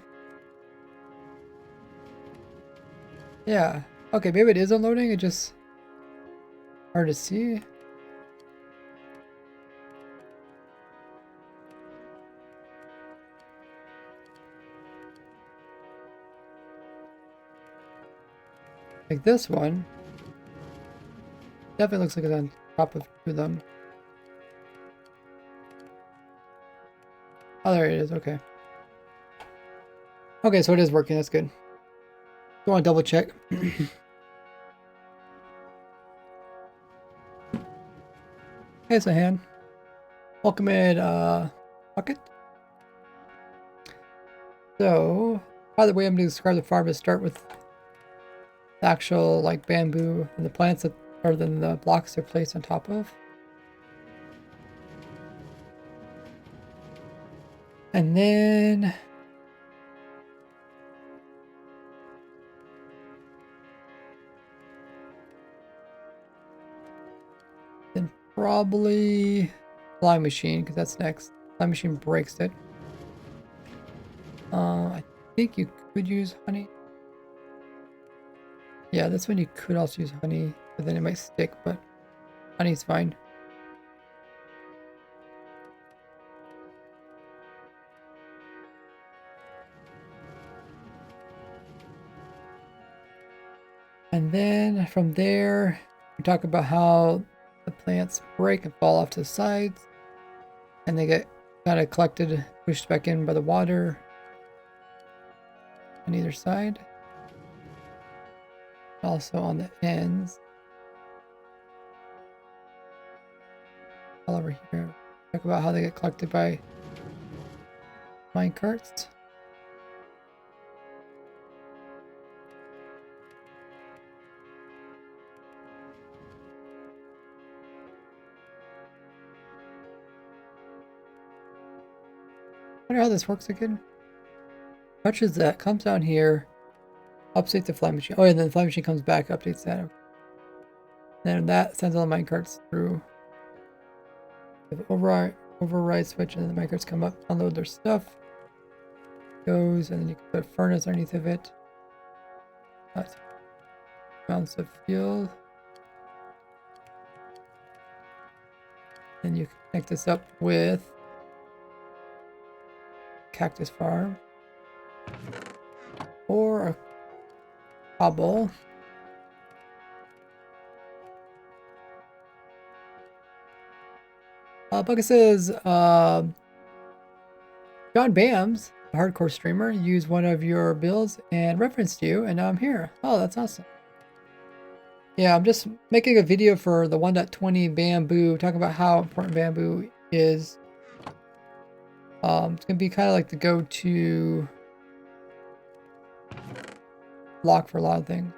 Speaker 2: Yeah. Okay, maybe it is unloading. It's just hard to see. Like this one. Definitely looks like it's on top of two of them. Oh, there it is. Okay. Okay, so it is working. That's good. Go on, double check. Hey, it's a hand. Welcome in, Bucket. So, by the way, I'm going to describe the farm. To start with the actual, like, bamboo and the plants that, or then the blocks they're placed on top of. And then probably flying machine, because that's next. Flying machine breaks it. I think you could use honey. Yeah, this one you could also use honey, but then it might stick, but honey's fine. And then from there, we talk about how the plants break and fall off to the sides, and they get kind of collected, pushed back in by the water on either side. Also on the ends. All over here. Talk about how they get collected by mine carts. I wonder how this works again. Touches that, comes down here, updates the fly machine. Oh, and then the fly machine comes back, updates that. Then that sends all the minecarts through. The override switch, and then the minecarts come up, unload their stuff. Goes, and then you can put a furnace underneath of it. That's amounts of fuel. Then you connect this up with cactus farm or a cobble. Bucket says, John Bams, a hardcore streamer, used one of your builds and referenced you, and now I'm here. Oh, that's awesome. Yeah, I'm just making a video for the 1.20 bamboo, talking about how important bamboo is. It's gonna be kind of like the go-to block for a lot of things.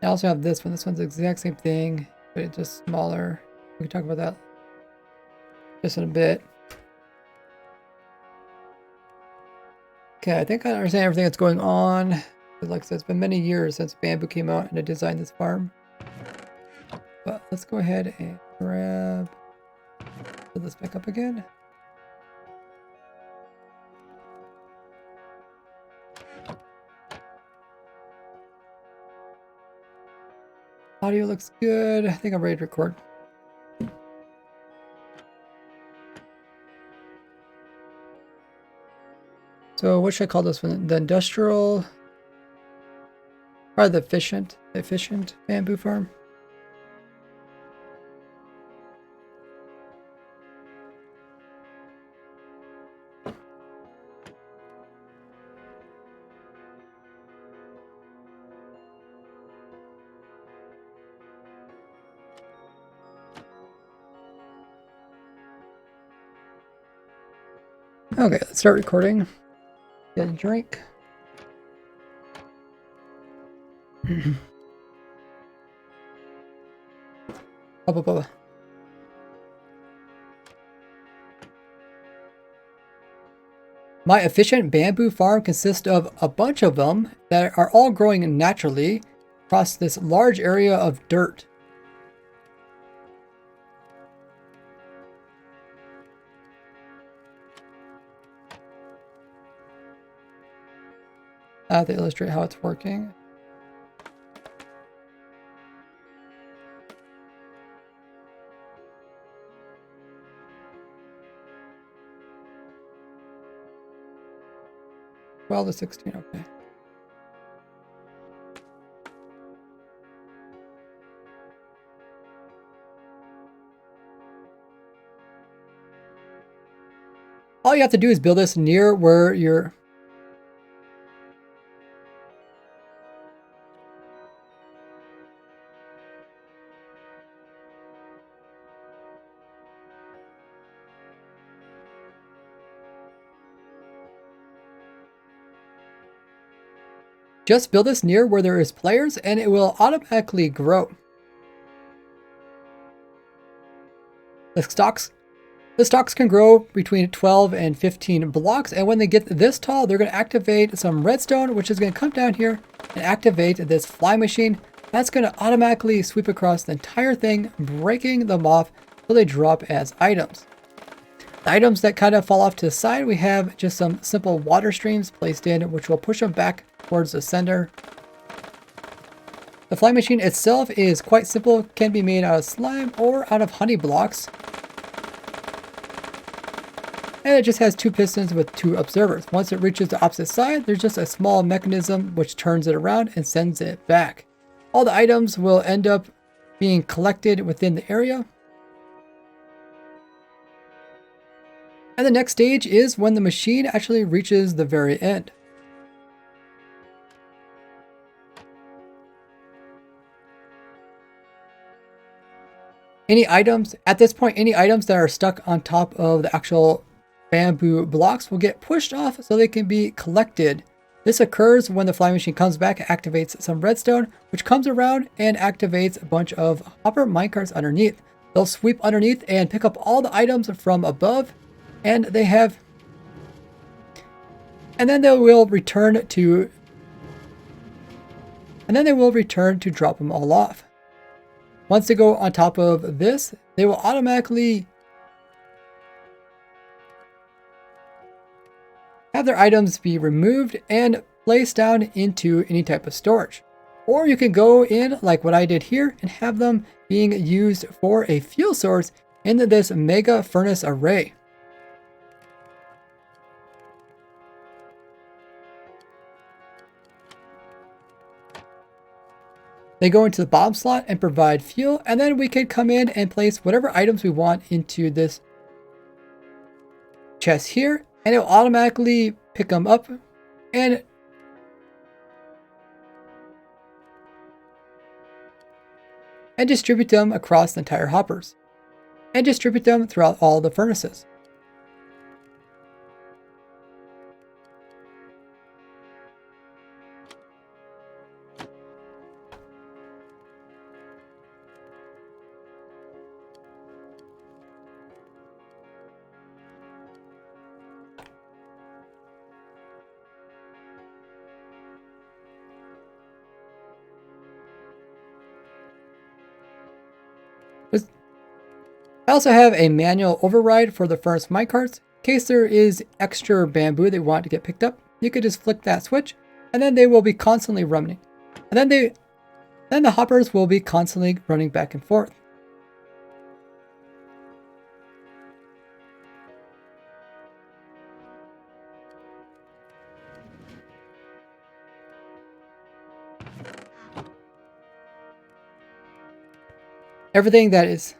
Speaker 2: I also have this one. This one's the exact same thing, but it's just smaller. We can talk about that just in a bit. Okay, I think I understand everything that's going on. Like I said, it's been many years since bamboo came out and I designed this farm. But let's go ahead and put this back up again. Audio looks good. I think I'm ready to record. So what should I call this one? The industrial, or the efficient bamboo farm? Okay, let's start recording. Get a drink. Up. My efficient bamboo farm consists of a bunch of them that are all growing naturally across this large area of dirt. I have to illustrate how it's working. Well, the 16, okay. All you have to do is build this near where you're... Just build this near where there is players and it will automatically grow. The stalks can grow between 12 and 15 blocks, and when they get this tall, they're going to activate some redstone, which is going to come down here and activate this fly machine. That's going to automatically sweep across the entire thing, breaking them off so they drop as items. The items that kind of fall off to the side, we have just some simple water streams placed in, which will push them back towards the center. The fly machine itself is quite simple, can be made out of slime or out of honey blocks. And it just has two pistons with two observers. Once it reaches the opposite side, there's just a small mechanism which turns it around and sends it back. All the items will end up being collected within the area. And the next stage is when the machine actually reaches the very end. Any items, at this point, any items that are stuck on top of the actual bamboo blocks will get pushed off so they can be collected. This occurs when the fly machine comes back, activates some redstone, which comes around and activates a bunch of hopper minecarts underneath. They'll sweep underneath and pick up all the items from above, and then they will return to drop them all off. Once they go on top of this, they will automatically have their items be removed and placed down into any type of storage. Or you can go in like what I did here and have them being used for a fuel source in this mega furnace array. They go into the bottom slot and provide fuel, and then we can come in and place whatever items we want into this chest here, and it will automatically pick them up and distribute them across the entire hoppers, and distribute them throughout all the furnaces. I also have a manual override for the furnace minecarts. In case there is extra bamboo they want to get picked up, you could just flick that switch, and then they will be constantly running. And then the hoppers will be constantly running back and forth. Everything that is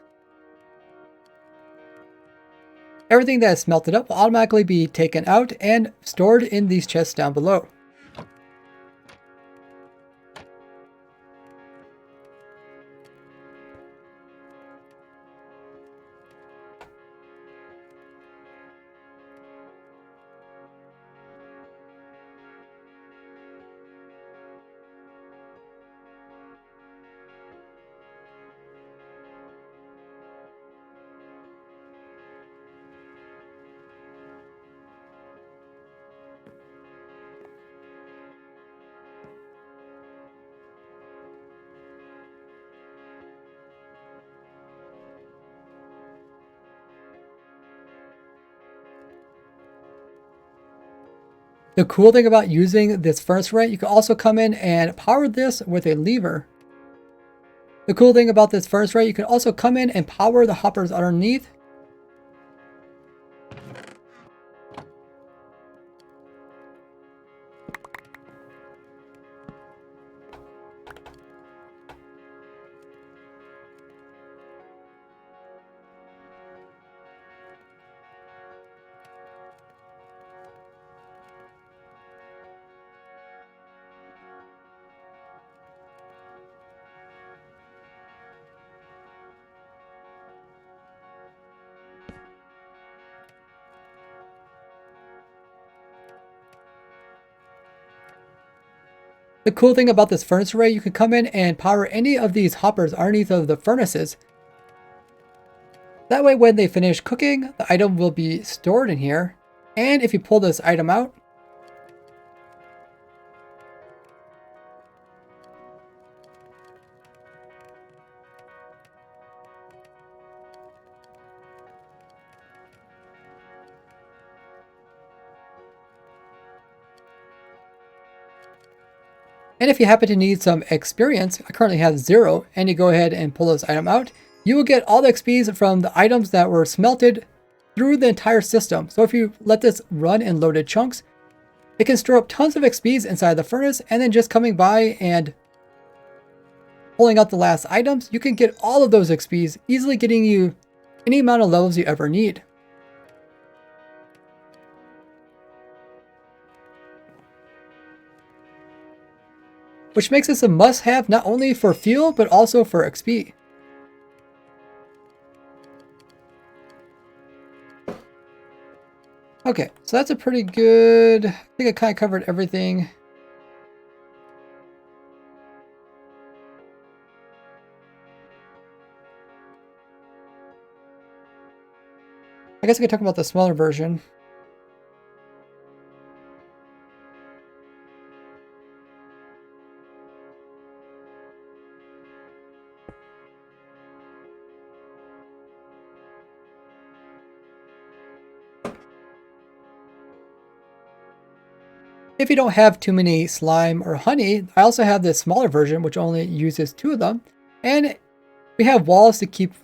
Speaker 2: smelted up will automatically be taken out and stored in these chests down below. The cool thing about using this furnace array, you can also come in and power this with a lever. The cool thing about this furnace array, you can also come in and power the hoppers underneath. The cool thing about this furnace array, you can come in and power any of these hoppers underneath of the furnaces. That way when they finish cooking, the item will be stored in here. And if you pull this item out, and if you happen to need some experience, I currently have 0, and you go ahead and pull this item out, you will get all the XPs from the items that were smelted through the entire system. So if you let this run in loaded chunks, it can store up tons of XPs inside the furnace, and then just coming by and pulling out the last items, you can get all of those XPs, easily getting you any amount of levels you ever need. Which makes this a must-have not only for fuel, but also for XP. Okay, so that's a pretty good... I think I kind of covered everything. I guess I could talk about the smaller version. If you don't have too many slime or honey, I also have this smaller version which only uses 2 of them. And we have walls to keep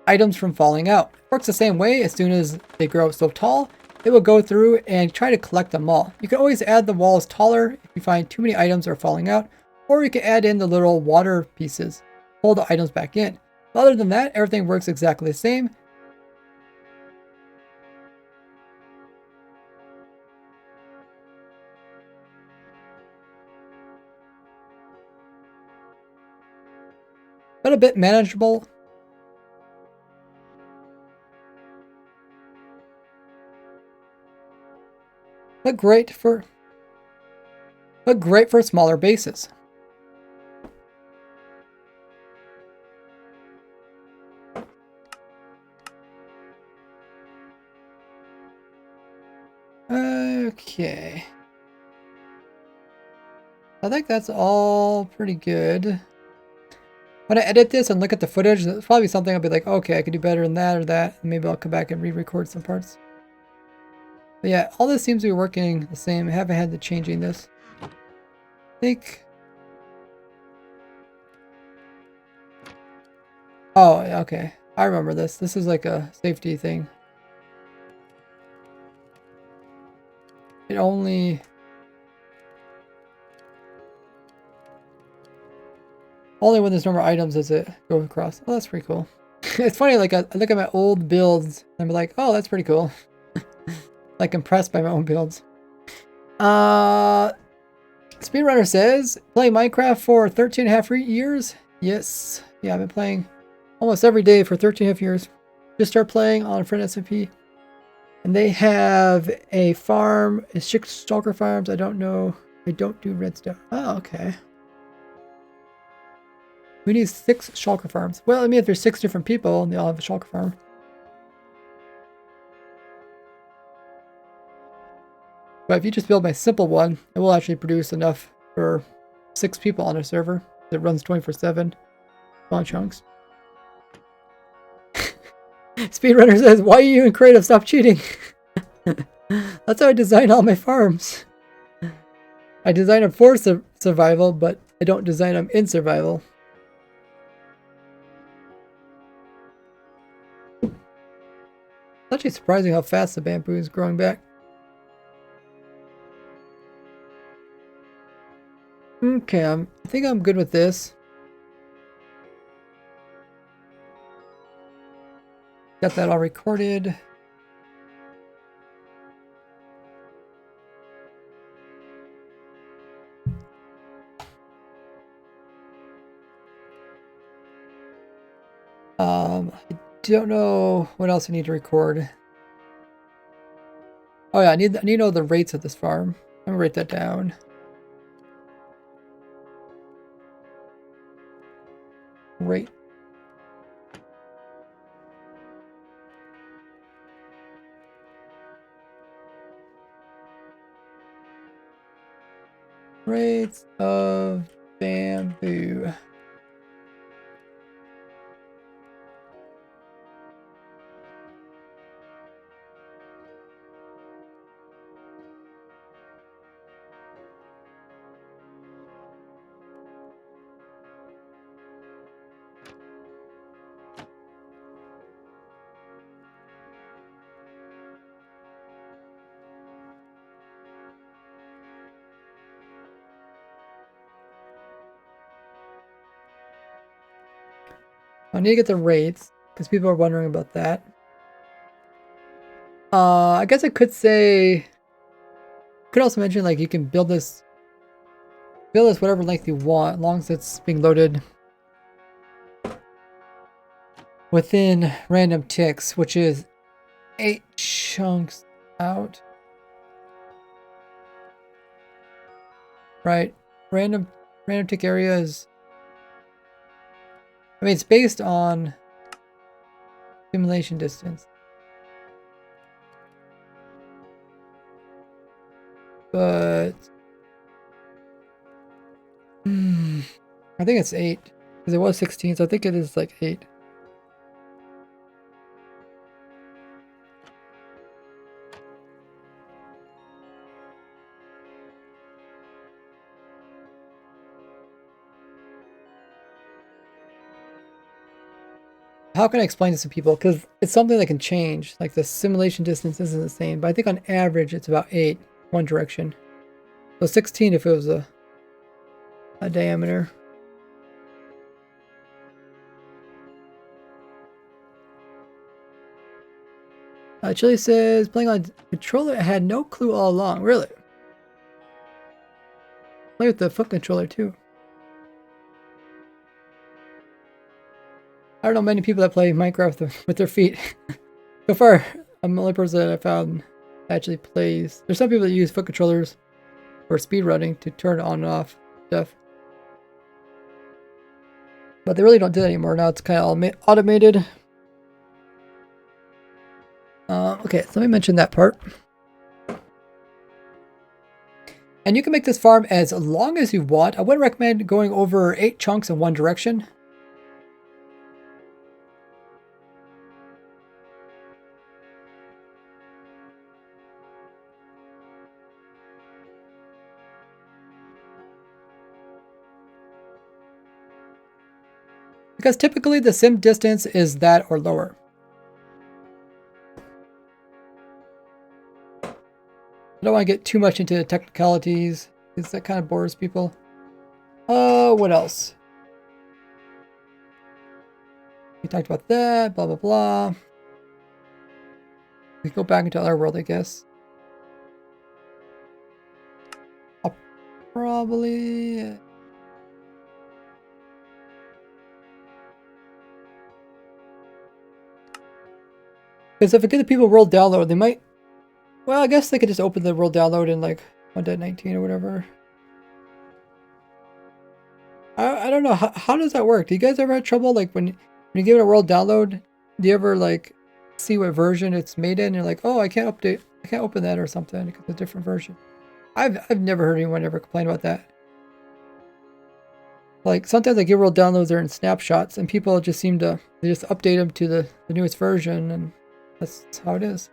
Speaker 2: items from falling out. It works the same way. As soon as they grow so tall, it will go through and try to collect them all. You can always add the walls taller if you find too many items are falling out, or you can add in the little water pieces, pull the items back in. Other than that, everything works exactly the same. but a bit manageable. But great for smaller bases. Okay. I think that's all pretty good. When I edit this and look at the footage, there's probably something I'll be like, okay, I could do better than that or that. And maybe I'll come back and re-record some parts. But yeah, all this seems to be working the same. I haven't had to changing this. I think... Oh, okay. I remember this. This is like a safety thing. It only when there's no more items does it go across. Oh, that's pretty cool. It's funny, like I look at my old builds and I'm like, oh, that's pretty cool. Like impressed by my own builds. Speedrunner says, playing Minecraft for 13 and a half years? Yes. Yeah, I've been playing almost every day for 13 and a half years. Just start playing on Friend SMP. And they have a farm, 6 stalker farms. I don't know. I don't do redstone. Oh, okay. We need 6 shulker farms. Well, I mean, if there's 6 different people, they all have a shulker farm. But if you just build my simple one, it will actually produce enough for 6 people on a server that runs 24/7 on chunks. Speedrunner says, why are you in creative? Stop cheating. That's how I design all my farms. I design them for survival, but I don't design them in survival. It's actually surprising how fast the bamboo is growing back. Okay, I think I'm good with this. Got that all recorded. I don't know what else I need to record. Oh yeah, I need to know the rates of this farm. I'm gonna write that down. Rate. Rates of bamboo. I need to get the rates because people are wondering about that. I guess I could say, could also mention like you can build this whatever length you want, as long as it's being loaded within random ticks, which is 8 chunks out. Right, random tick area is. I mean, it's based on simulation distance. But I think it's 8 because it was 16, so I think it is like 8. How can I explain this to people? Because it's something that can change. Like the simulation distance isn't the same, but I think on average it's about 8 one direction. So 16 if it was a diameter. Chili says, playing on controller, I had no clue all along. Really? Play with the foot controller too. I don't know many people that play Minecraft with their feet. So far, I'm the only person that I found that actually plays. There's some people that use foot controllers for speedrunning to turn on and off stuff. But they really don't do that anymore. Now it's kind of all automated. Okay, so let me mention that part. And you can make this farm as long as you want. I wouldn't recommend going over 8 chunks in one direction. Because typically the sim distance is that or lower. I don't want to get too much into the technicalities because that kind of bores people. What else? We talked about that, blah, blah, blah. We go back into our world, I guess. I'll probably... Because if I get the people world download, they might... Well, I guess they could just open the world download in like 1.19 or whatever. I don't know. How does that work? Do you guys ever have trouble like when you give it a world download? Do you ever like see what version it's made in? And you're like, oh, I can't open that or something because it's a different version. I've never heard anyone ever complain about that. Like sometimes I get world downloads that are in snapshots and people just seem to they just update them to the newest version and that's how it is.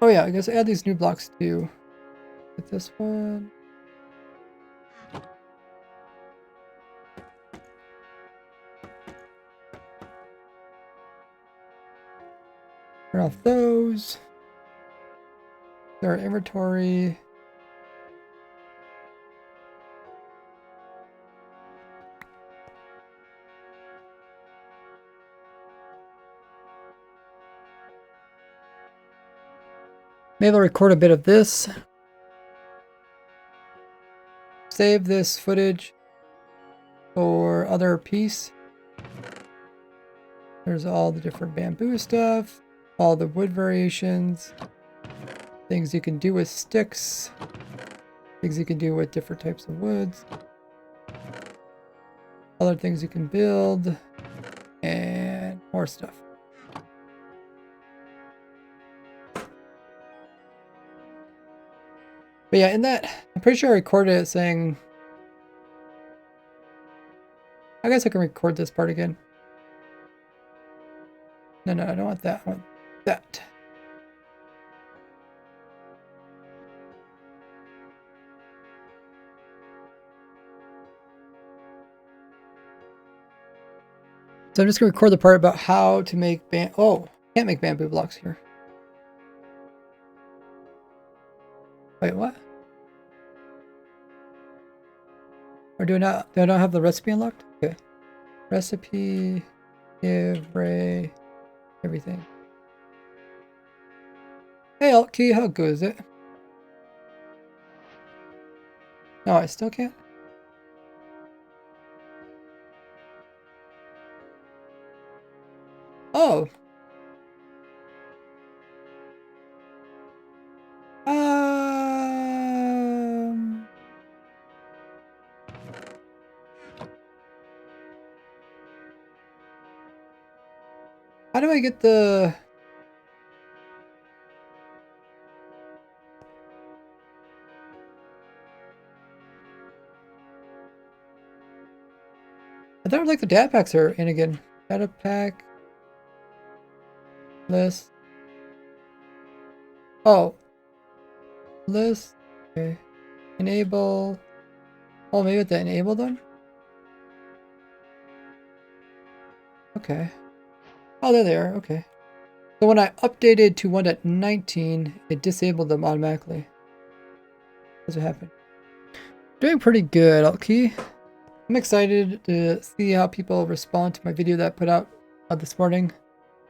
Speaker 2: Oh yeah, I guess add these new blocks too. Get this one. Turn off those. Our inventory. Maybe I'll record a bit of this. Save this footage for other piece. There's all the different bamboo stuff, all the wood variations, things you can do with sticks, things you can do with different types of woods, other things you can build, and more stuff. But yeah, in that, I'm pretty sure I recorded it saying... I guess I can record this part again. No, I don't want that. I want that. So I'm just going to record the part about how to make Oh, can't make bamboo blocks here. Wait, what? Or do I not have the recipe unlocked? Okay. Recipe, give, Ray, everything. Hey, Altkey, how good is it? No, I still can't. Oh. How do I get the... I thought like the data packs are in again. Data pack. List. Oh. List. Okay. Enable. Oh, maybe with the enabled one? Okay. Oh, they're there. Okay. So when I updated to 1.19, it disabled them automatically. That's what happened. Doing pretty good, Altkey. I'm excited to see how people respond to my video that I put out this morning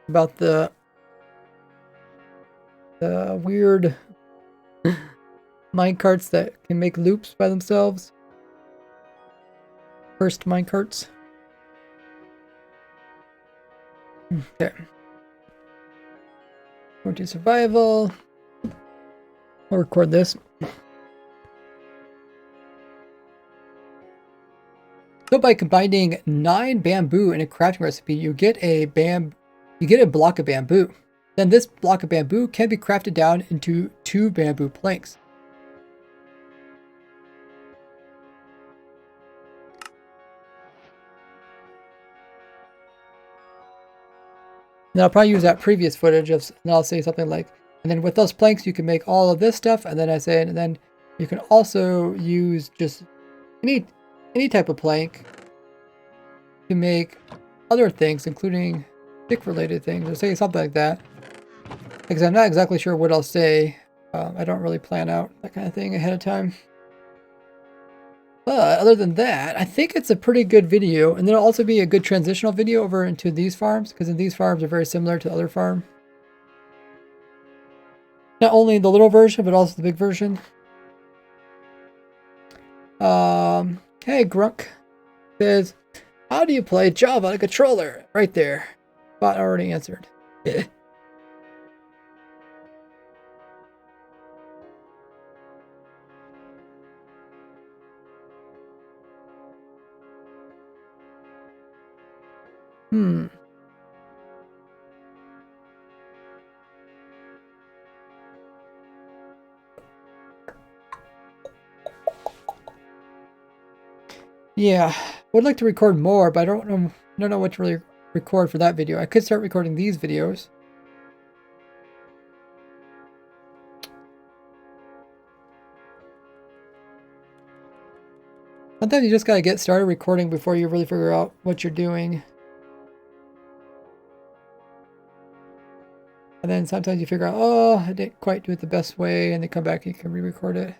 Speaker 2: about the the weird minecarts that can make loops by themselves. First minecarts. Okay. Go to survival. I'll record this. So by combining 9 bamboo in a crafting recipe, you get a block of bamboo. Then this block of bamboo can be crafted down into 2 bamboo planks. And I'll probably use that previous footage of, and I'll say something like, and then with those planks you can make all of this stuff, and then I say, and then you can also use just any type of plank to make other things, including stick-related things, or say something like that. Because I'm not exactly sure what I'll say. I don't really plan out that kind of thing ahead of time. But other than that, I think it's a pretty good video, and there'll also be a good transitional video over into these farms, because these farms are very similar to the other farm. Not only the little version, but also the big version. Hey, Grunk says, how do you play Java on a controller? Right there. Bot already answered. Yeah, would like to record more, but I don't know what to really record for that video. I could start recording these videos. Sometimes you just gotta get started recording before you really figure out what you're doing. And then sometimes you figure out, oh, I didn't quite do it the best way, and then come back and you can re-record it.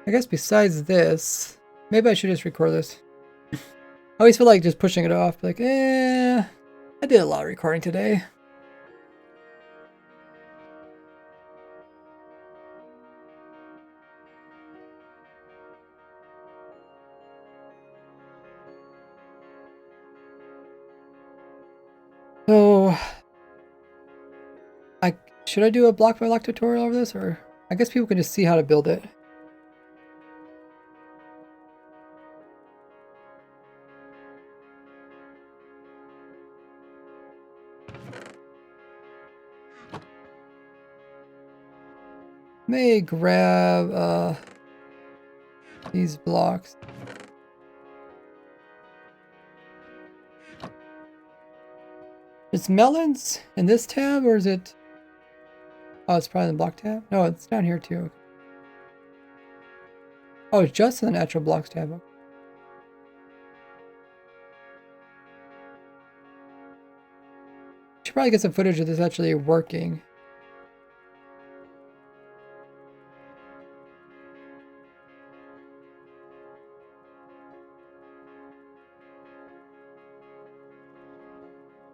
Speaker 2: I guess besides this, maybe I should just record this. I always feel like just pushing it off, like, I did a lot of recording today. So, should I do a block by block tutorial over this, or I guess people can just see how to build it. May grab these blocks. Is melons in this tab, or is it? Oh, it's probably in the block tab. No, it's down here too. Oh, it's just in the natural blocks tab. Should probably get some footage of this actually working.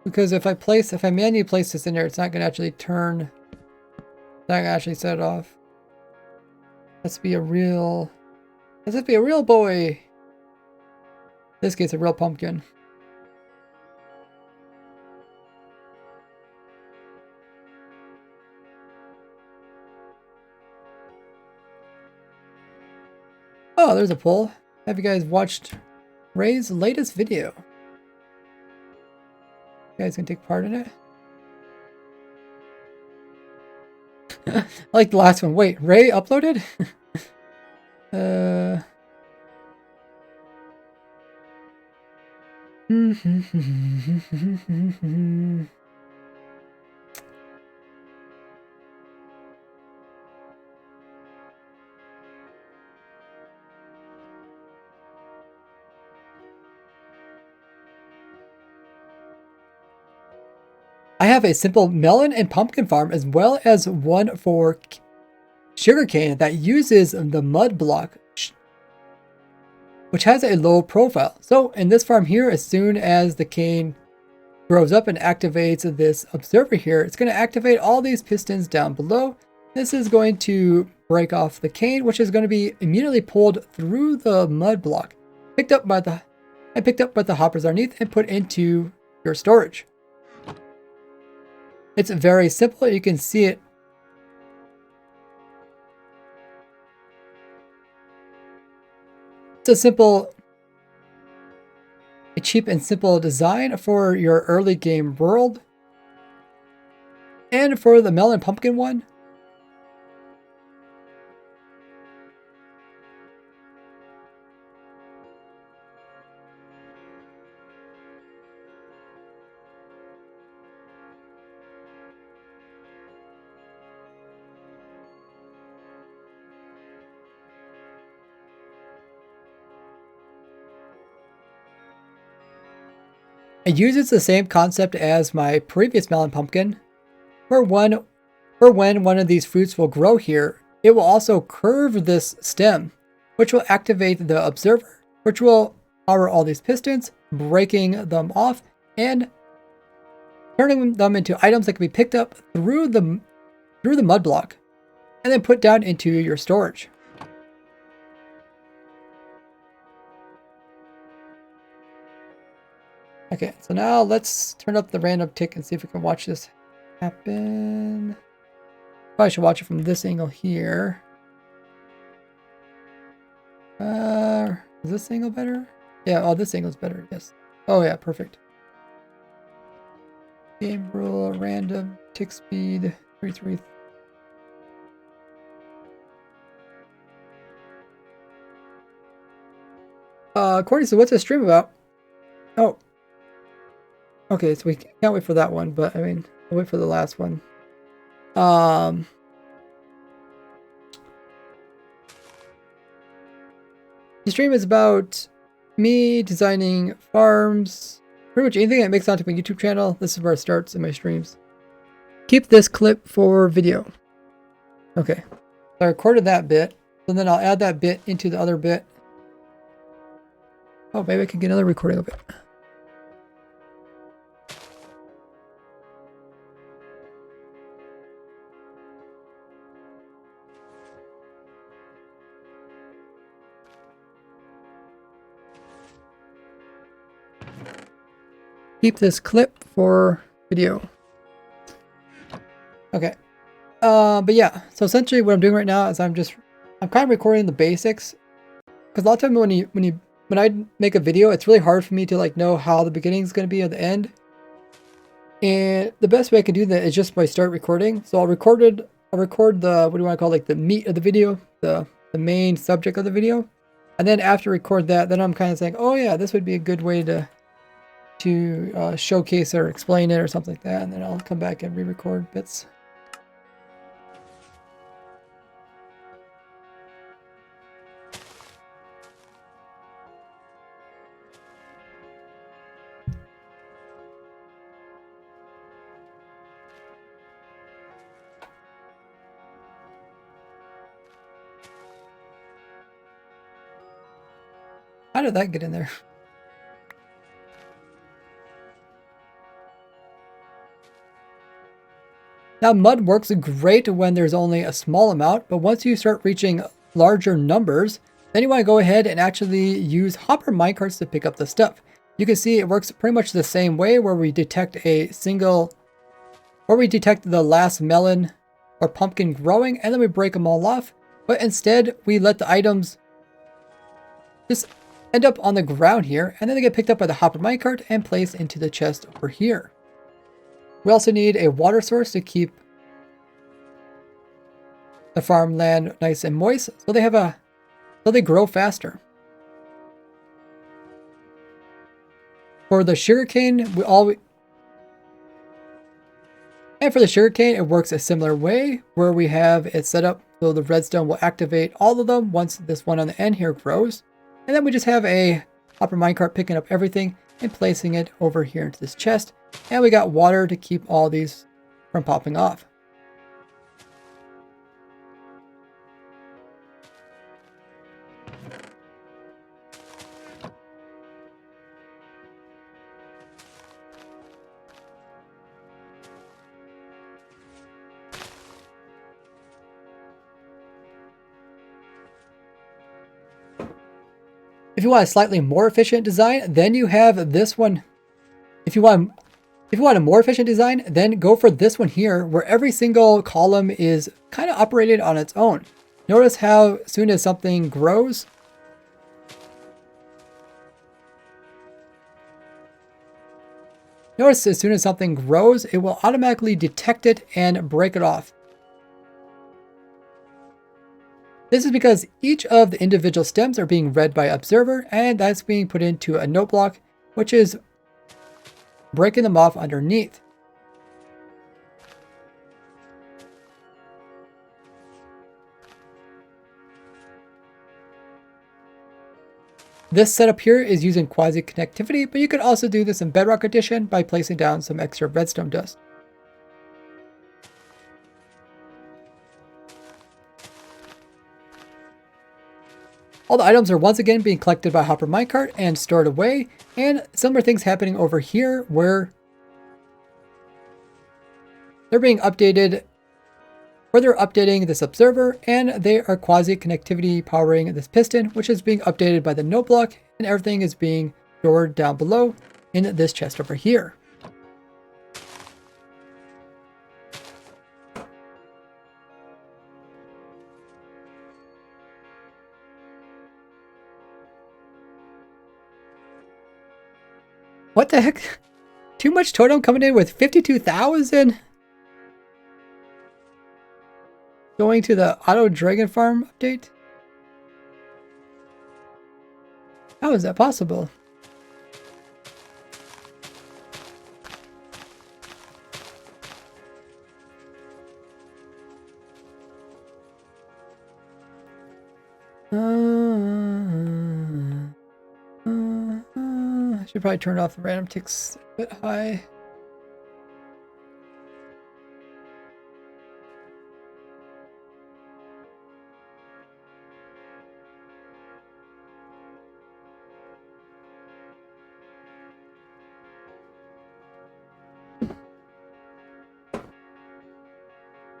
Speaker 2: Because if I manually place this in there, it's not going to actually turn. It's not going to actually set it off. Let's be a real. Let's be a real boy. In this case, a real pumpkin. Oh, there's a poll. Have you guys watched Ray's latest video? You guys can take part in it? I like the last one. Wait, Ray uploaded? I have a simple melon and pumpkin farm as well as one for sugarcane that uses the mud block, which has a low profile. So in this farm here, as soon as the cane grows up and activates this observer here, it's going to activate all these pistons down below. This is going to break off the cane, which is going to be immediately pulled through the mud block, picked up by the hoppers underneath and put into your storage. It's very simple. You can see it. It's a cheap and simple design for your early game world. And for the melon pumpkin one, it uses the same concept as my previous melon pumpkin, where when one of these fruits will grow here, it will also curve this stem, which will activate the observer, which will power all these pistons, breaking them off and turning them into items that can be picked up through the mud block and then put down into your storage. Okay, so now let's turn up the random tick and see if we can watch this happen. Probably should watch it from this angle here. Is this angle better? Yeah, oh, this angle is better, yes. Oh yeah, perfect. Game rule, random, tick speed, 33. Courtney, so what's this stream about? Oh. Okay, so we can't wait for that one, but I mean, we'll wait for the last one. The stream is about me designing farms, pretty much anything that makes it onto my YouTube channel. This is where it starts in my streams. Keep this clip for video. Okay, so I recorded that bit, so then I'll add that bit into the other bit. Oh, maybe I can get another recording of it. Keep this clip for video. Okay. But yeah, so essentially what I'm doing right now is I'm kind of recording the basics, because a lot of time when I make a video, it's really hard for me to like know how the beginning is going to be or the end. And the best way I can do that is just by start recording. So I'll record the, what do you want to call, like the meat of the video, the main subject of the video. And then after record that, then I'm kind of saying, oh yeah, this would be a good way to showcase or explain it or something like that, and then I'll come back and re-record bits. How did that get in there? Now, mud works great when there's only a small amount, but once you start reaching larger numbers, then you want to go ahead and actually use hopper minecarts to pick up the stuff. You can see it works pretty much the same way, where we detect the last melon or pumpkin growing, and then we break them all off. But instead, we let the items just end up on the ground here, and then they get picked up by the hopper minecart and placed into the chest over here. We also need a water source to keep the farmland nice and moist, so they grow faster. For the sugarcane, it works a similar way, where we have it set up so the redstone will activate all of them once this one on the end here grows, and then we just have a hopper minecart picking up everything and placing it over here into this chest. And we got water to keep all these from popping off. If you want a slightly more efficient design, then you have this one. If you want a more efficient design, then go for this one here, where every single column is kind of operated on its own. Notice how as soon as something grows, it will automatically detect it and break it off. This is because each of the individual stems are being read by Observer, and that's being put into a note block, which is breaking them off underneath. This setup here is using quasi-connectivity, but you could also do this in Bedrock Edition by placing down some extra redstone dust. All the items are once again being collected by Hopper Minecart and stored away, and similar things happening over here where they're being updated, where they're updating this observer, and they are quasi-connectivity powering this piston, which is being updated by the note block, and everything is being stored down below in this chest over here. What the heck? Too much totem coming in with 52,000? Going to the Auto Dragon Farm update? How is that possible? I should probably turn off the random ticks a bit high.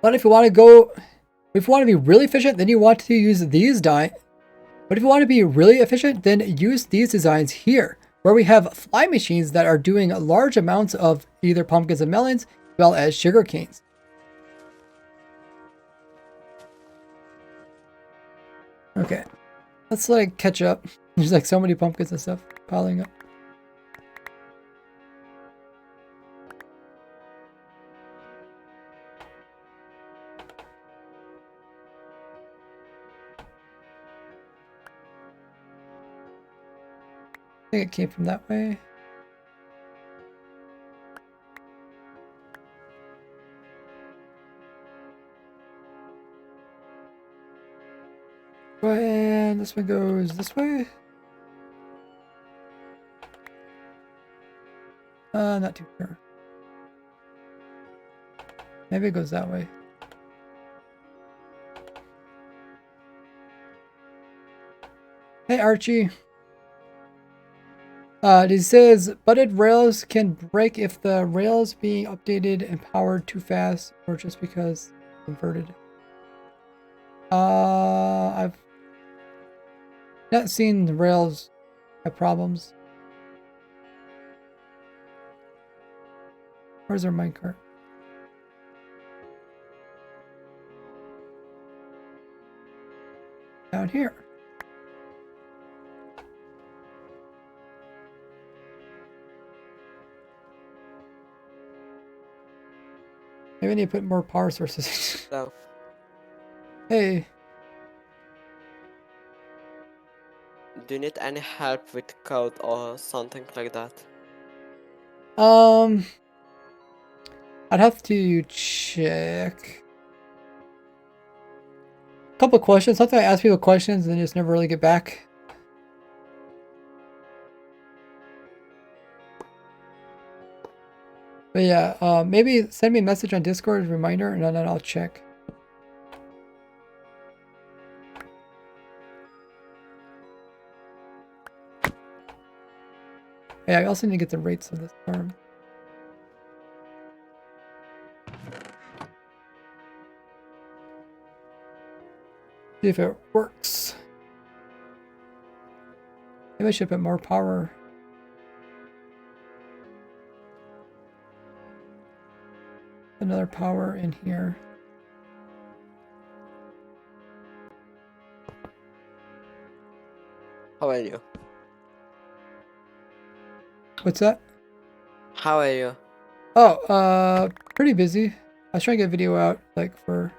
Speaker 2: But if you want to be really efficient, then you want to use these But if you want to be really efficient, then use these designs here, where we have fly machines that are doing large amounts of either pumpkins and melons, as well as sugar canes. Okay, let's catch up. There's so many pumpkins and stuff piling up. I think it came from that way. And this one goes this way. Not too sure. Maybe it goes that way. Hey Archie. It says butted rails can break if the rails being updated and powered too fast, or just because inverted. I've not seen the rails have problems. Where's our minecart? Down here. Maybe I need to put more power sources.
Speaker 3: No.
Speaker 2: Hey.
Speaker 3: Do you need any help with code or something like that?
Speaker 2: I'd have to check. A couple of questions. Sometimes I ask people questions and they just never really get back. But yeah, maybe send me a message on Discord as a reminder, and then I'll check. Yeah, I also need to get the rates of this farm. See if it works. Maybe I should put more power. Another power in here.
Speaker 3: How are you?
Speaker 2: What's that?
Speaker 3: How are you?
Speaker 2: Oh, pretty busy. I was trying to get a video out, like, for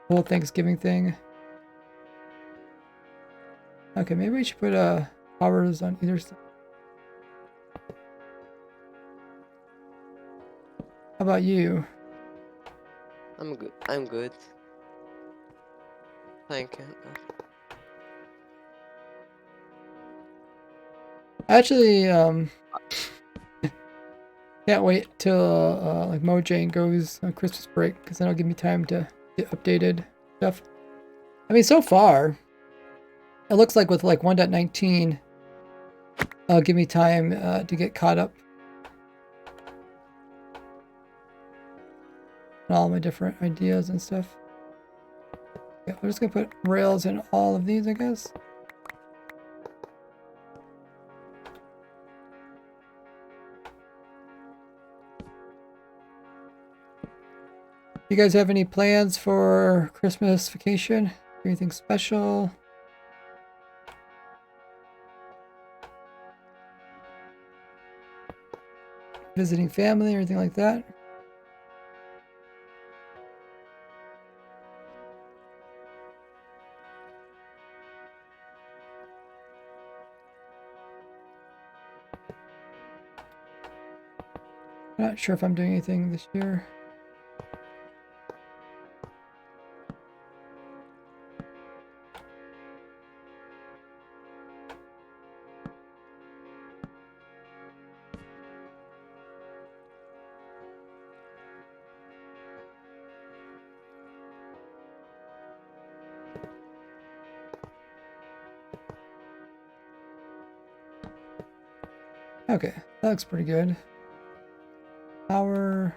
Speaker 2: the whole Thanksgiving thing. Okay, maybe we should put, powers on either side. How about you?
Speaker 3: I'm good. I'm good. Thank you.
Speaker 2: Actually, can't wait till, like, Mojang goes on Christmas break, because then it'll give me time to get updated stuff. I mean, so far, it looks like with, like, 1.19, it'll give me time, to get caught up on all my different ideas and stuff. Yeah, we're just gonna put rails in all of these, I guess. You guys have any plans for Christmas vacation? Anything special? Visiting family or anything like that? Not sure if I'm doing anything this year. Okay, that looks pretty good. Power.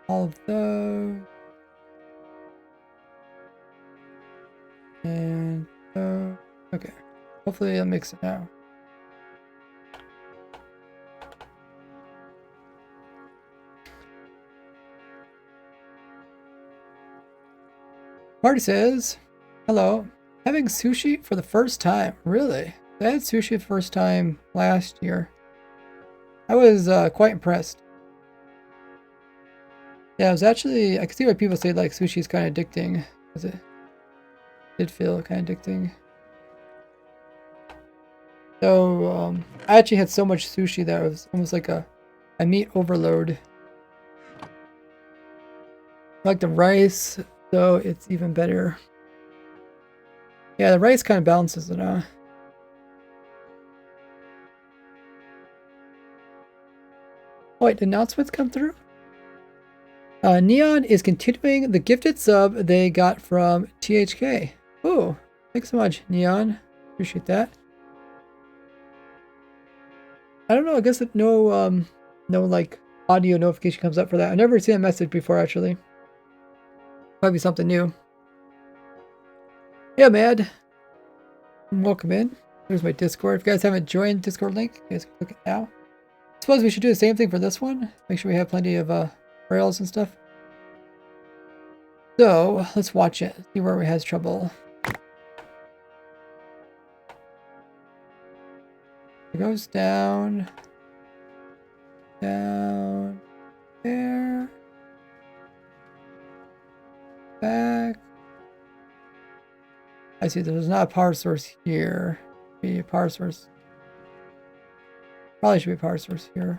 Speaker 2: All of those. And okay. Hopefully that makes it now. Marty says, hello. Having sushi for the first time. Really? I had sushi the first time last year. I was quite impressed. Yeah, it was actually, I can see why people say like sushi is kind of addicting, because it did feel kind of addicting. So, I actually had so much sushi that it was almost like a meat overload. I like the rice, so it's even better. Yeah, the rice kind of balances it out. Oh wait, did announcements come through? Neon is continuing the gifted sub they got from THK. Oh, thanks so much, Neon. Appreciate that. I don't know, I guess no like audio notification comes up for that. I've never seen a message before actually. Might be something new. Yeah, Mad. Welcome in. There's my Discord. If you guys haven't joined Discord link, you guys can click it now. I suppose we should do the same thing for this one. Make sure we have plenty of rails and stuff. So let's watch it. See where it has trouble. It goes down. Down. There. Back. I see there's not a power source here. Be a power source. Probably should be a power source here.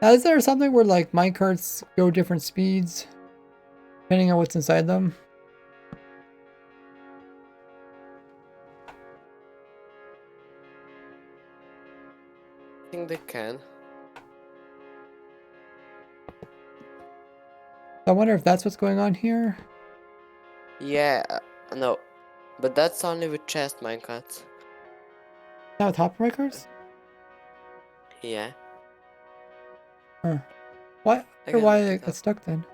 Speaker 2: Now, is there something where like minecarts go different speeds depending on what's inside them?
Speaker 3: I think they can.
Speaker 2: I wonder if that's what's going on here.
Speaker 3: Yeah, no. But that's only with chest minecarts.
Speaker 2: Not with hopper records?
Speaker 3: Yeah.
Speaker 2: Huh. Why? I
Speaker 3: I
Speaker 2: wonder
Speaker 3: can
Speaker 2: why
Speaker 3: look
Speaker 2: it
Speaker 3: it
Speaker 2: got
Speaker 3: up.
Speaker 2: stuck then.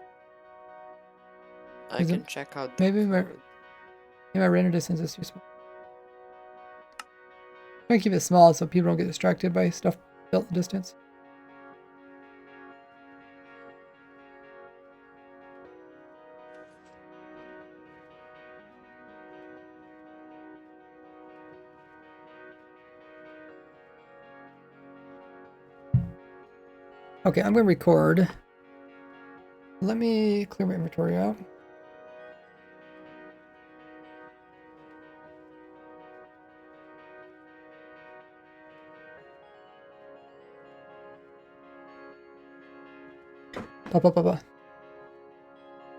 Speaker 3: I
Speaker 2: Is it
Speaker 3: can check out the
Speaker 2: maybe
Speaker 3: code.
Speaker 2: my render distance is too small? I'm gonna keep it small so people don't get distracted by stuff built distance. Okay, I'm gonna record. Let me clear my inventory out.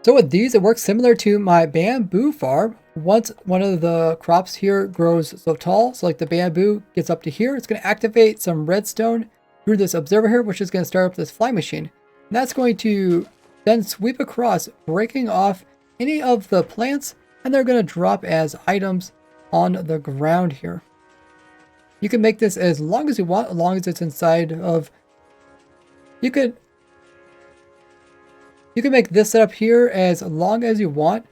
Speaker 2: So with these, it works similar to my bamboo farm. Once one of the crops here grows so tall, so like the bamboo gets up to here, it's going to activate some redstone through this observer here, which is going to start up this fly machine. And that's going to then sweep across, breaking off any of the plants, and they're going to drop as items on the ground here. You can make this as long as you want, as long as it's inside of... You can make this setup here as long as you want.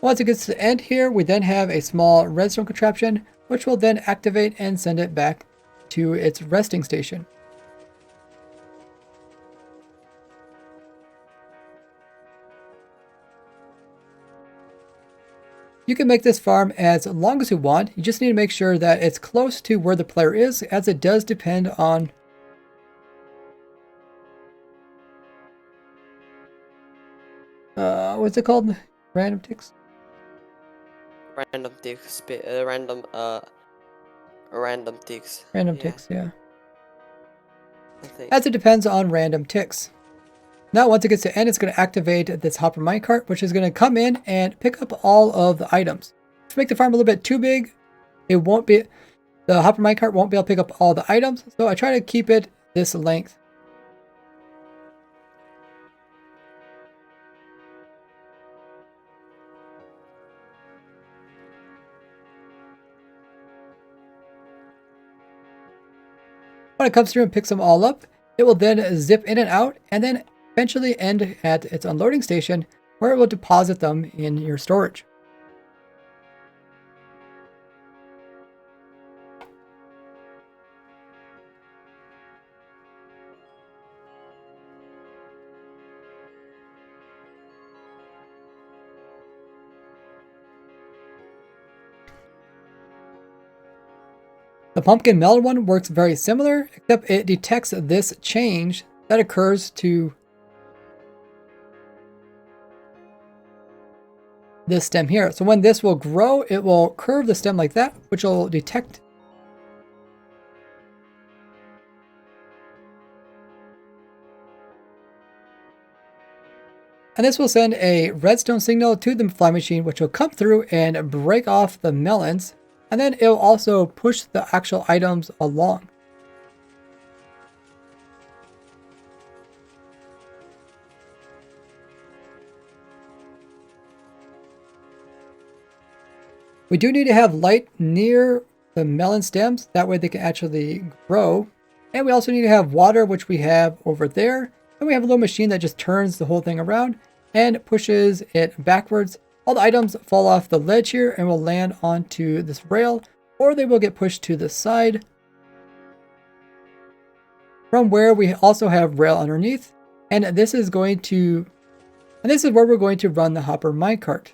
Speaker 2: Once it gets to the end here, we then have a small redstone contraption, which will then activate and send it back to its resting station. You can make this farm as long as you want. You just need to make sure that it's close to where the player is, as it does depend on what's it called? Random ticks?
Speaker 3: Random ticks, random ticks.
Speaker 2: Random
Speaker 3: Yeah,
Speaker 2: ticks, yeah.
Speaker 3: I think.
Speaker 2: As it depends on random ticks. Now, once it gets to end, it's going to activate this hopper minecart, which is going to come in and pick up all of the items. If you make the farm a little bit too big, it won't be, the hopper minecart won't be able to pick up all the items. So I try to keep it this length. When it comes through and picks them all up, it will then zip in and out and then eventually end at its unloading station, where it will deposit them in your storage. The pumpkin melon one works very similar, except it detects this change that occurs to this stem here. So when this will grow, it will curve the stem like that, which will detect. And this will send a redstone signal to the fly machine, which will come through and break off the melons. And then it will also push the actual items along. We do need to have light near the melon stems. That way they can actually grow. And we also need to have water, which we have over there. And we have a little machine that just turns the whole thing around and pushes it backwards. All the items fall off the ledge here and will land onto this rail, or they will get pushed to the side, from where we also have rail underneath. And this is where we're going to run the hopper minecart.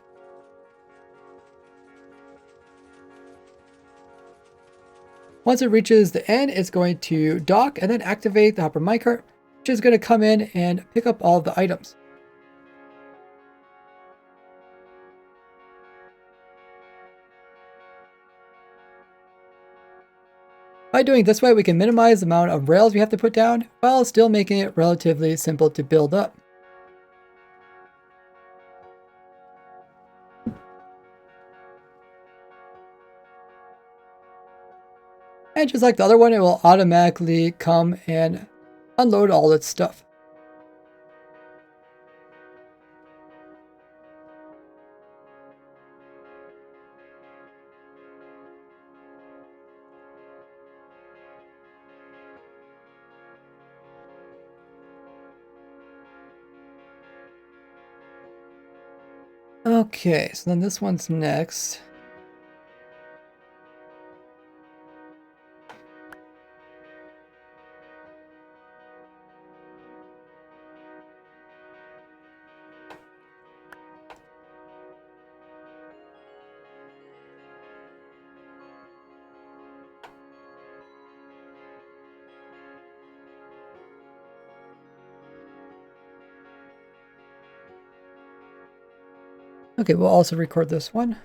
Speaker 2: Once it reaches the end, it's going to dock and then activate the hopper minecart, which is going to come in and pick up all the items. By doing it this way, we can minimize the amount of rails we have to put down, while still making it relatively simple to build up. And just like the other one, it will automatically come and unload all its stuff. Okay, so then this one's next. Okay, we'll also record this one.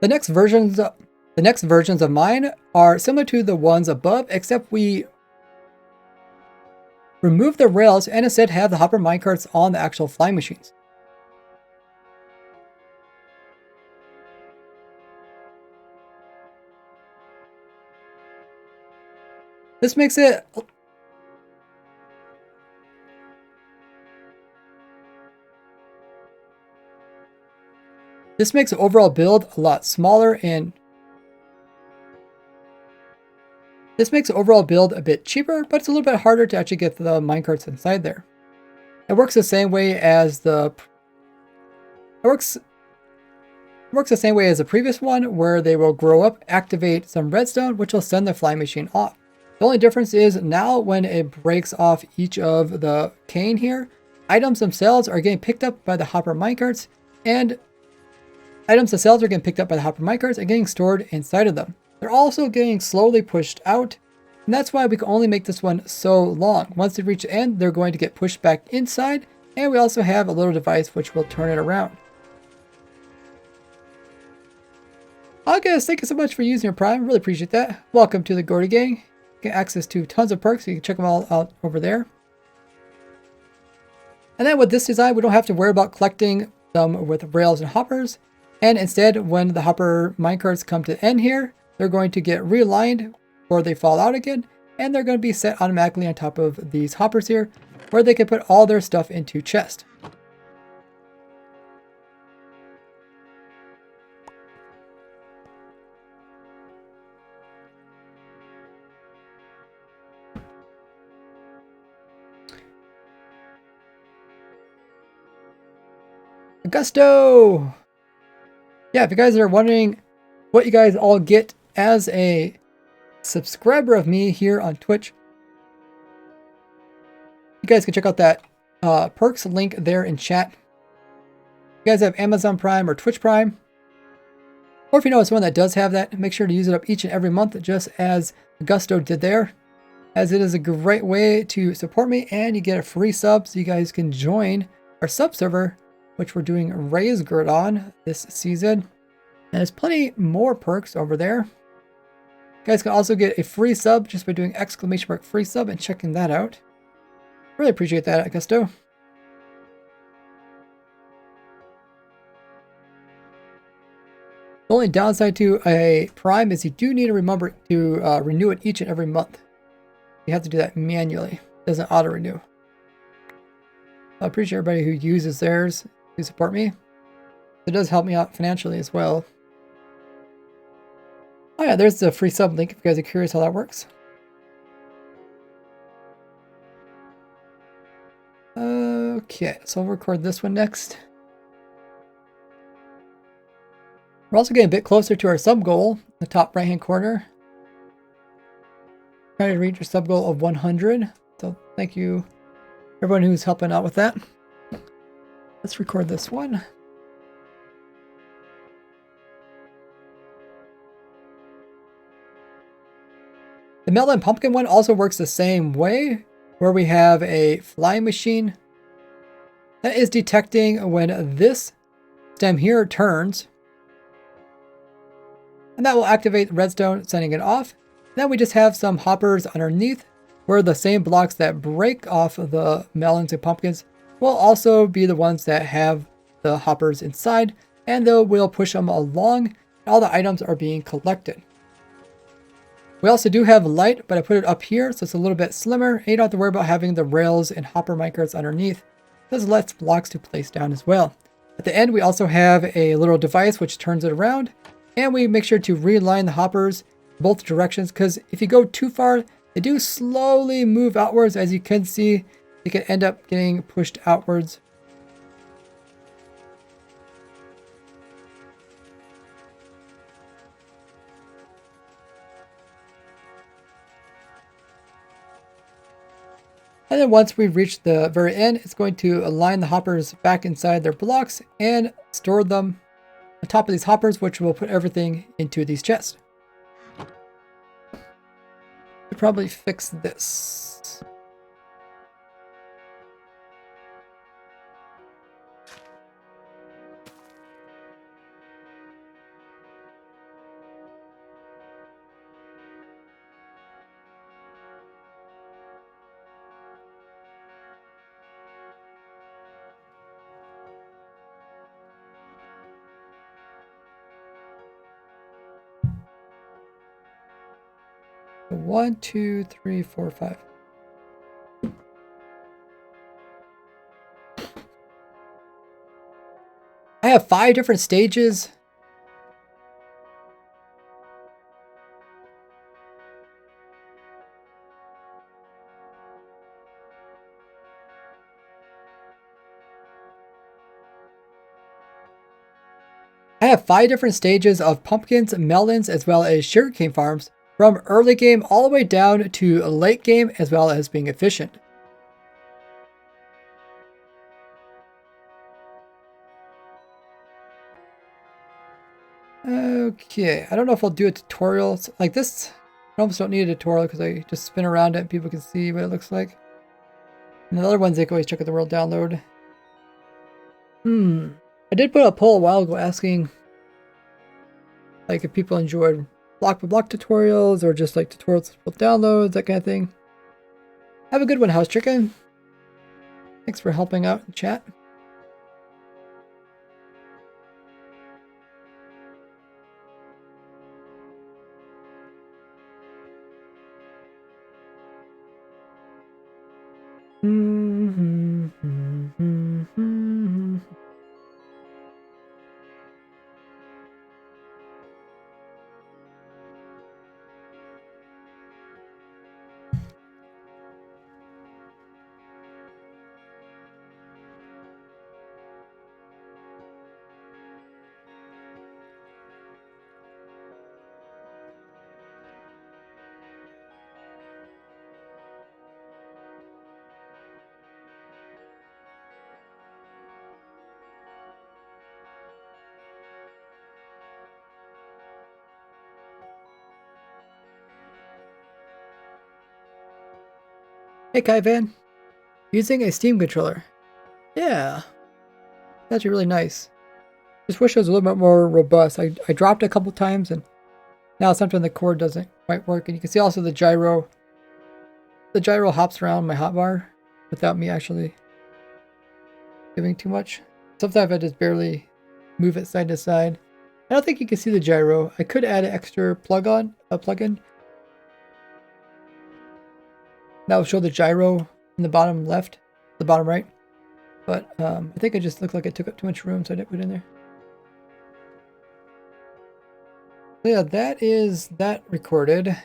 Speaker 2: The next versions of mine are similar to the ones above, except we remove the rails and instead have the hopper minecarts on the actual flying machines. This makes it the overall build a lot smaller, and this makes the overall build a bit cheaper, but it's a little bit harder to actually get the minecarts inside there. It works the same way as the previous one, where they will grow up, activate some redstone, which will send the flying machine off. The only difference is now when it breaks off each of the cane here, items themselves are getting picked up by the hopper minecarts, and getting stored inside of them. They're also getting slowly pushed out, and that's why we can only make this one so long. Once they reach the end, they're going to get pushed back inside, and we also have a little device which will turn it around. Alright guys, thank you so much for using your Prime. Really appreciate that. Welcome to the Gordy Gang. You get access to tons of perks. You can check them all out over there. And then with this design, we don't have to worry about collecting them with rails and hoppers. And instead, when the hopper minecarts come to the end here, they're going to get realigned or they fall out again. And they're going to be set automatically on top of these hoppers here, where they can put all their stuff into chest. Augusto! Yeah, if you guys are wondering what you guys all get as a subscriber of me here on Twitch, you guys can check out that perks link there in chat. If you guys have Amazon Prime or Twitch Prime, or if you know someone that does have that, make sure to use it up each and every month, just as Augusto did there, as it is a great way to support me, and you get a free sub so you guys can join our sub server, which we're doing Raise Grid on this season. And there's plenty more perks over there. You guys can also get a free sub just by doing ! free sub and checking that out. Really appreciate that, Augusto. The only downside to a Prime is you do need to remember to renew it each and every month. You have to do that manually. It doesn't auto-renew. I appreciate everybody who uses theirs to support me. It does help me out financially as well. Oh yeah, there's the free sub link if you guys are curious how that works. Okay, so I'll record this one next. We're also getting a bit closer to our sub goal in the top right hand corner. Trying to reach our sub goal of 100. So thank you everyone who's helping out with that. Let's record this one. The melon pumpkin one also works the same way, where we have a flying machine That is detecting when this stem here turns. And that will activate redstone, sending it off. Then we just have some hoppers underneath where the same blocks that break off of the melons and pumpkins will also be the ones that have the hoppers inside, and we'll push them along. All the items are being collected. We also do have light, but I put it up here so it's a little bit slimmer, and you don't have to worry about having the rails and hopper minecars underneath. There's less blocks to place down as well. At the end, we also have a little device which turns it around, and we make sure to realign the hoppers both directions, because if you go too far, they do slowly move outwards. As you can see, they can end up getting pushed outwards. And then once we reach the very end, it's going to align the hoppers back inside their blocks and store them on top of these hoppers, which will put everything into these chests. Should probably fix this. One, two, three, four, five. I have 5 different stages. I have 5 different stages of pumpkins, melons, as well as sugarcane farms, from early game all the way down to late game, as well as being efficient. Okay, I don't know if I'll do a tutorial like this. I almost don't need a tutorial because I just spin around it and people can see what it looks like. And the other ones, they can always check out the world download. I did put a poll a while ago asking like if people enjoyed block by block tutorials or just like tutorials with downloads, that kind of thing. Have a good one, House Chicken. Thanks for helping out in chat. Hey Kaivan, using a Steam controller. Yeah, that's actually really nice. Just wish it was a little bit more robust. I dropped it a couple times and now sometimes the cord doesn't quite work. And you can see also the gyro. The gyro hops around my hotbar without me actually doing too much. Sometimes I just barely move it side to side. I don't think you can see the gyro. I could add an extra plugin. That will show the gyro in the bottom left, the bottom right. But I think it just looked like it took up too much room, so I didn't put it in there. So yeah, that is that recorded.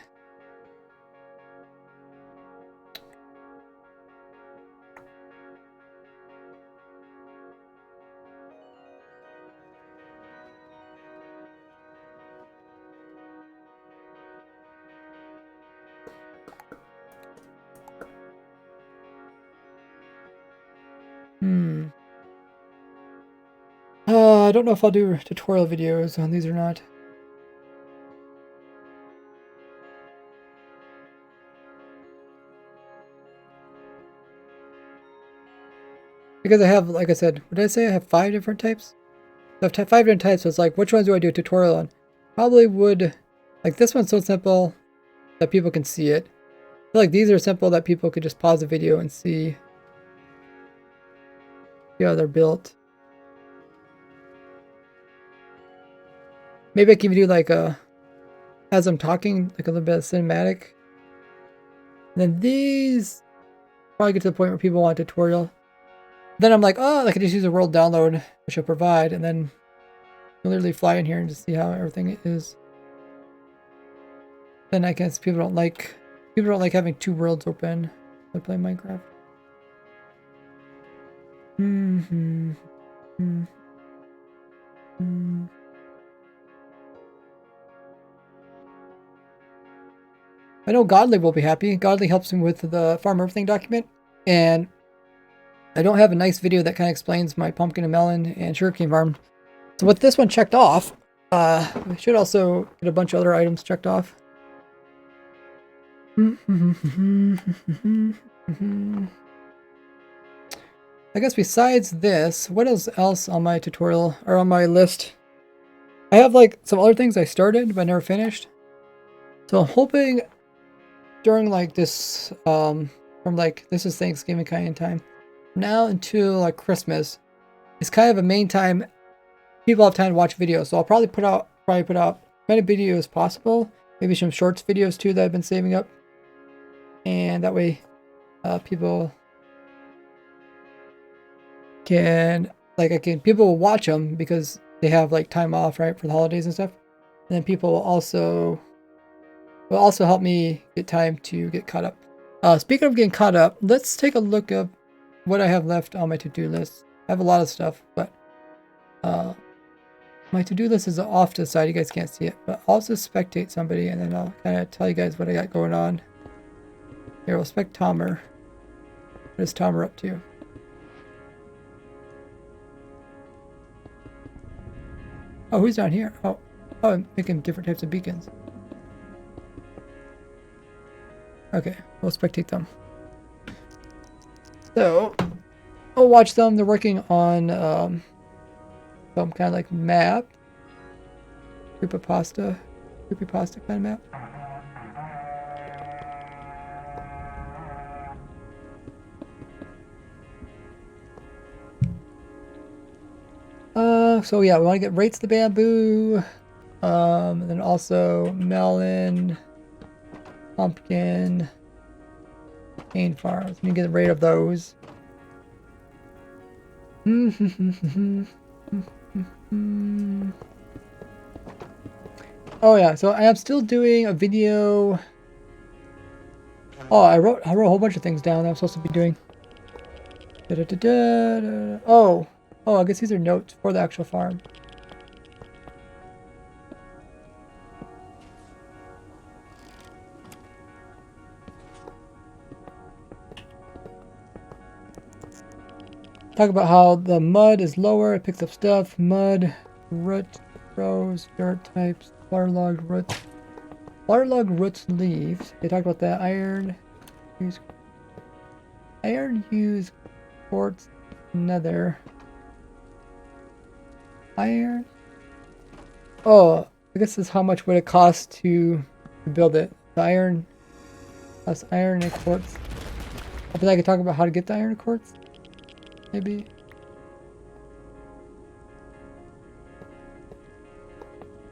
Speaker 2: I don't know if I'll do tutorial videos on these or not. because I have, like I said, what did I say? I have 5 different types? So I have 5 different types, so it's like, which ones do I do a tutorial on? Probably would, like this one's so simple that people can see it. I feel like these are simple that people could just pause the video and see how they're built. Maybe I can do like a, as I'm talking, like a little bit of cinematic. And then these probably get to the point where people want a tutorial. Then I'm like, oh, I can just use a world download, which will provide, and then you'll literally fly in here and just see how everything is. Then I guess people don't like having 2 worlds open when they play Minecraft. I know Godly will be happy. Godly helps me with the farm everything document, and I don't have a nice video that kind of explains my pumpkin and melon and sugarcane farm. So with this one checked off, we should also get a bunch of other items checked off. I guess besides this, what is else on my tutorial or on my list? I have like some other things I started but never finished. So I'm hoping during like this, from like, this is Thanksgiving kind of time, now until like Christmas, it's kind of a main time people have time to watch videos. So I'll probably put out as many videos as possible. Maybe some shorts videos too that I've been saving up. And that way people can, like, people will watch them because they have like time off, right, for the holidays and stuff. And then people will also help me get time to get caught up. Speaking of getting caught up, let's take a look at what I have left on my to-do list. I have a lot of stuff, but my to-do list is off to the side. You guys can't see it, but I'll just spectate somebody and then I'll kind of tell you guys what I got going on. Here, we'll spec Tomer. What is Tomer up to? Oh, who's down here? Oh, I'm making different types of beacons. Okay, we'll spectate them. So, I'll watch them. They're working on some kind of like map. Creepypasta kind of map. So yeah, we want to get rates the bamboo. And then also melon, pumpkin, cane farms. Let me get a rate of those. Oh yeah, so I am still doing a video. Oh, I wrote a whole bunch of things down that I'm supposed to be doing. Oh, I guess these are notes for the actual farm. Talk about how the mud is lower, it picks up stuff. Mud, root, rows, dirt types, waterlogged roots. Waterlogged roots leaves. They talk about that. Iron, use quartz, nether. Iron. Oh, I guess this is how much would it cost to build it. The iron plus iron and quartz. Hopefully I can talk about how to get the iron and quartz. Maybe.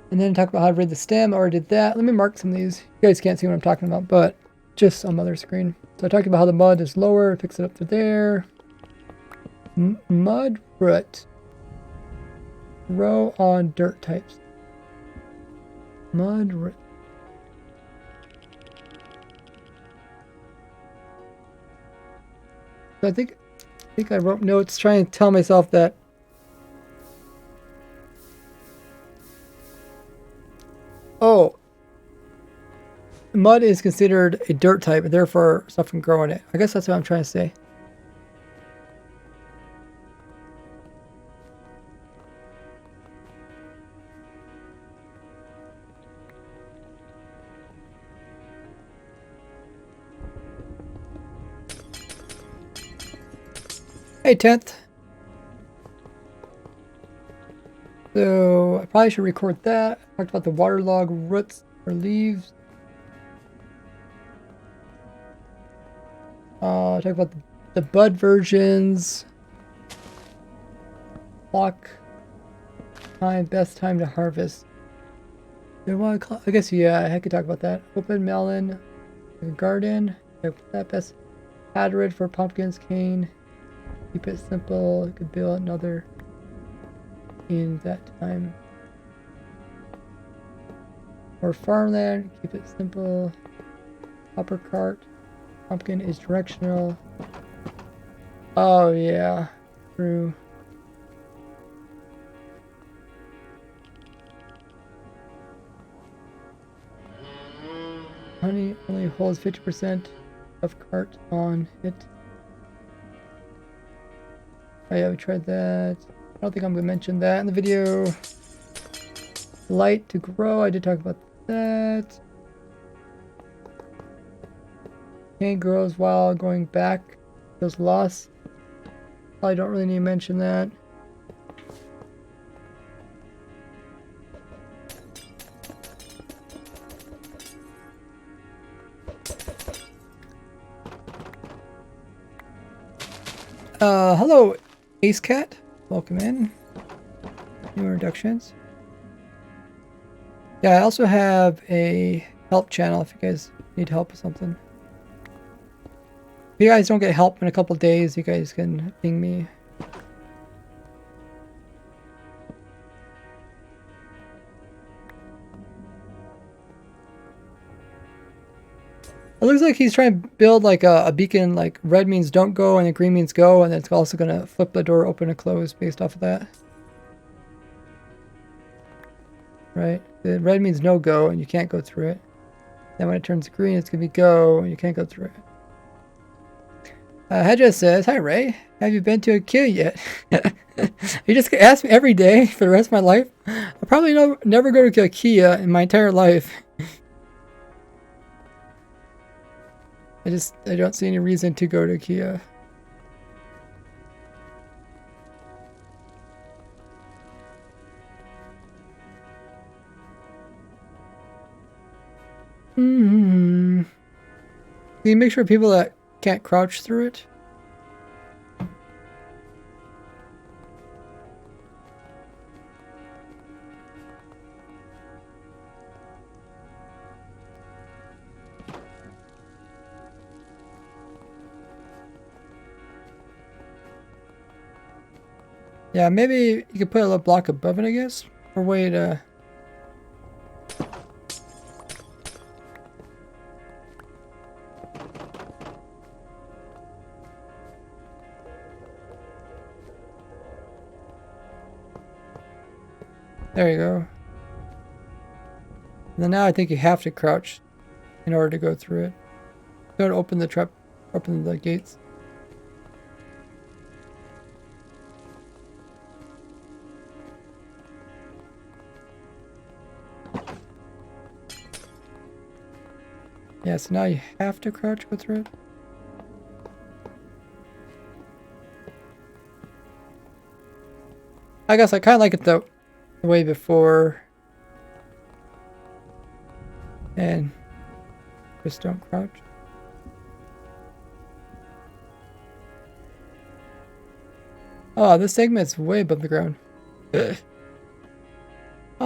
Speaker 2: And then talk about how to read the stem. I already did that. Let me mark some of these. You guys can't see what I'm talking about, but just on the other screen. So I talked about how the mud is lower. It picks it up to there. Mud root. Row on dirt types. Mud root. So I think I wrote notes trying to tell myself that mud is considered a dirt type and therefore stuff can grow in it. I guess that's what I'm trying to say. Hey, 10th. So I probably should record that. I talked about the waterlog roots or leaves. Talk about the bud versions. Clock time, best time to harvest. I guess yeah, I could talk about that. Open melon, garden. That best Hadrid for pumpkins, cane. Keep it simple. You could build another in that time. Or farmland, keep it simple. Hopper cart. Pumpkin is directional. Oh yeah, true. Honey only holds 50% of cart on it. Oh yeah, we tried that. I don't think I'm gonna mention that in the video. Light to grow, I did talk about that. Cane grows while going back. Those lost. Probably don't really need to mention that. Hello, Ace Cat. Welcome in. New introductions. Yeah, I also have a help channel if you guys need help with something. If you guys don't get help in a couple days, you guys can ping me. It looks like he's trying to build like a beacon, like red means don't go and then green means go, and it's also going to flip the door open and close based off of that. Right? The red means no go and you can't go through it. Then when it turns green, it's going to be go and you can't go through it. Hedra says, hi Ray, have you been to IKEA yet? You just ask me every day for the rest of my life. I'll probably never go to IKEA in my entire life. I don't see any reason to go to IKEA. Can you make sure people that can't crouch through it? Yeah, maybe you could put a little block above it, I guess, for a way to... There you go. And then now I think you have to crouch in order to go through it. Don't open the trap, open the gates. Yeah, so now you have to crouch go through it. I guess I kind of like it the way before. And just don't crouch. Oh, this segment's way above the ground. Oh,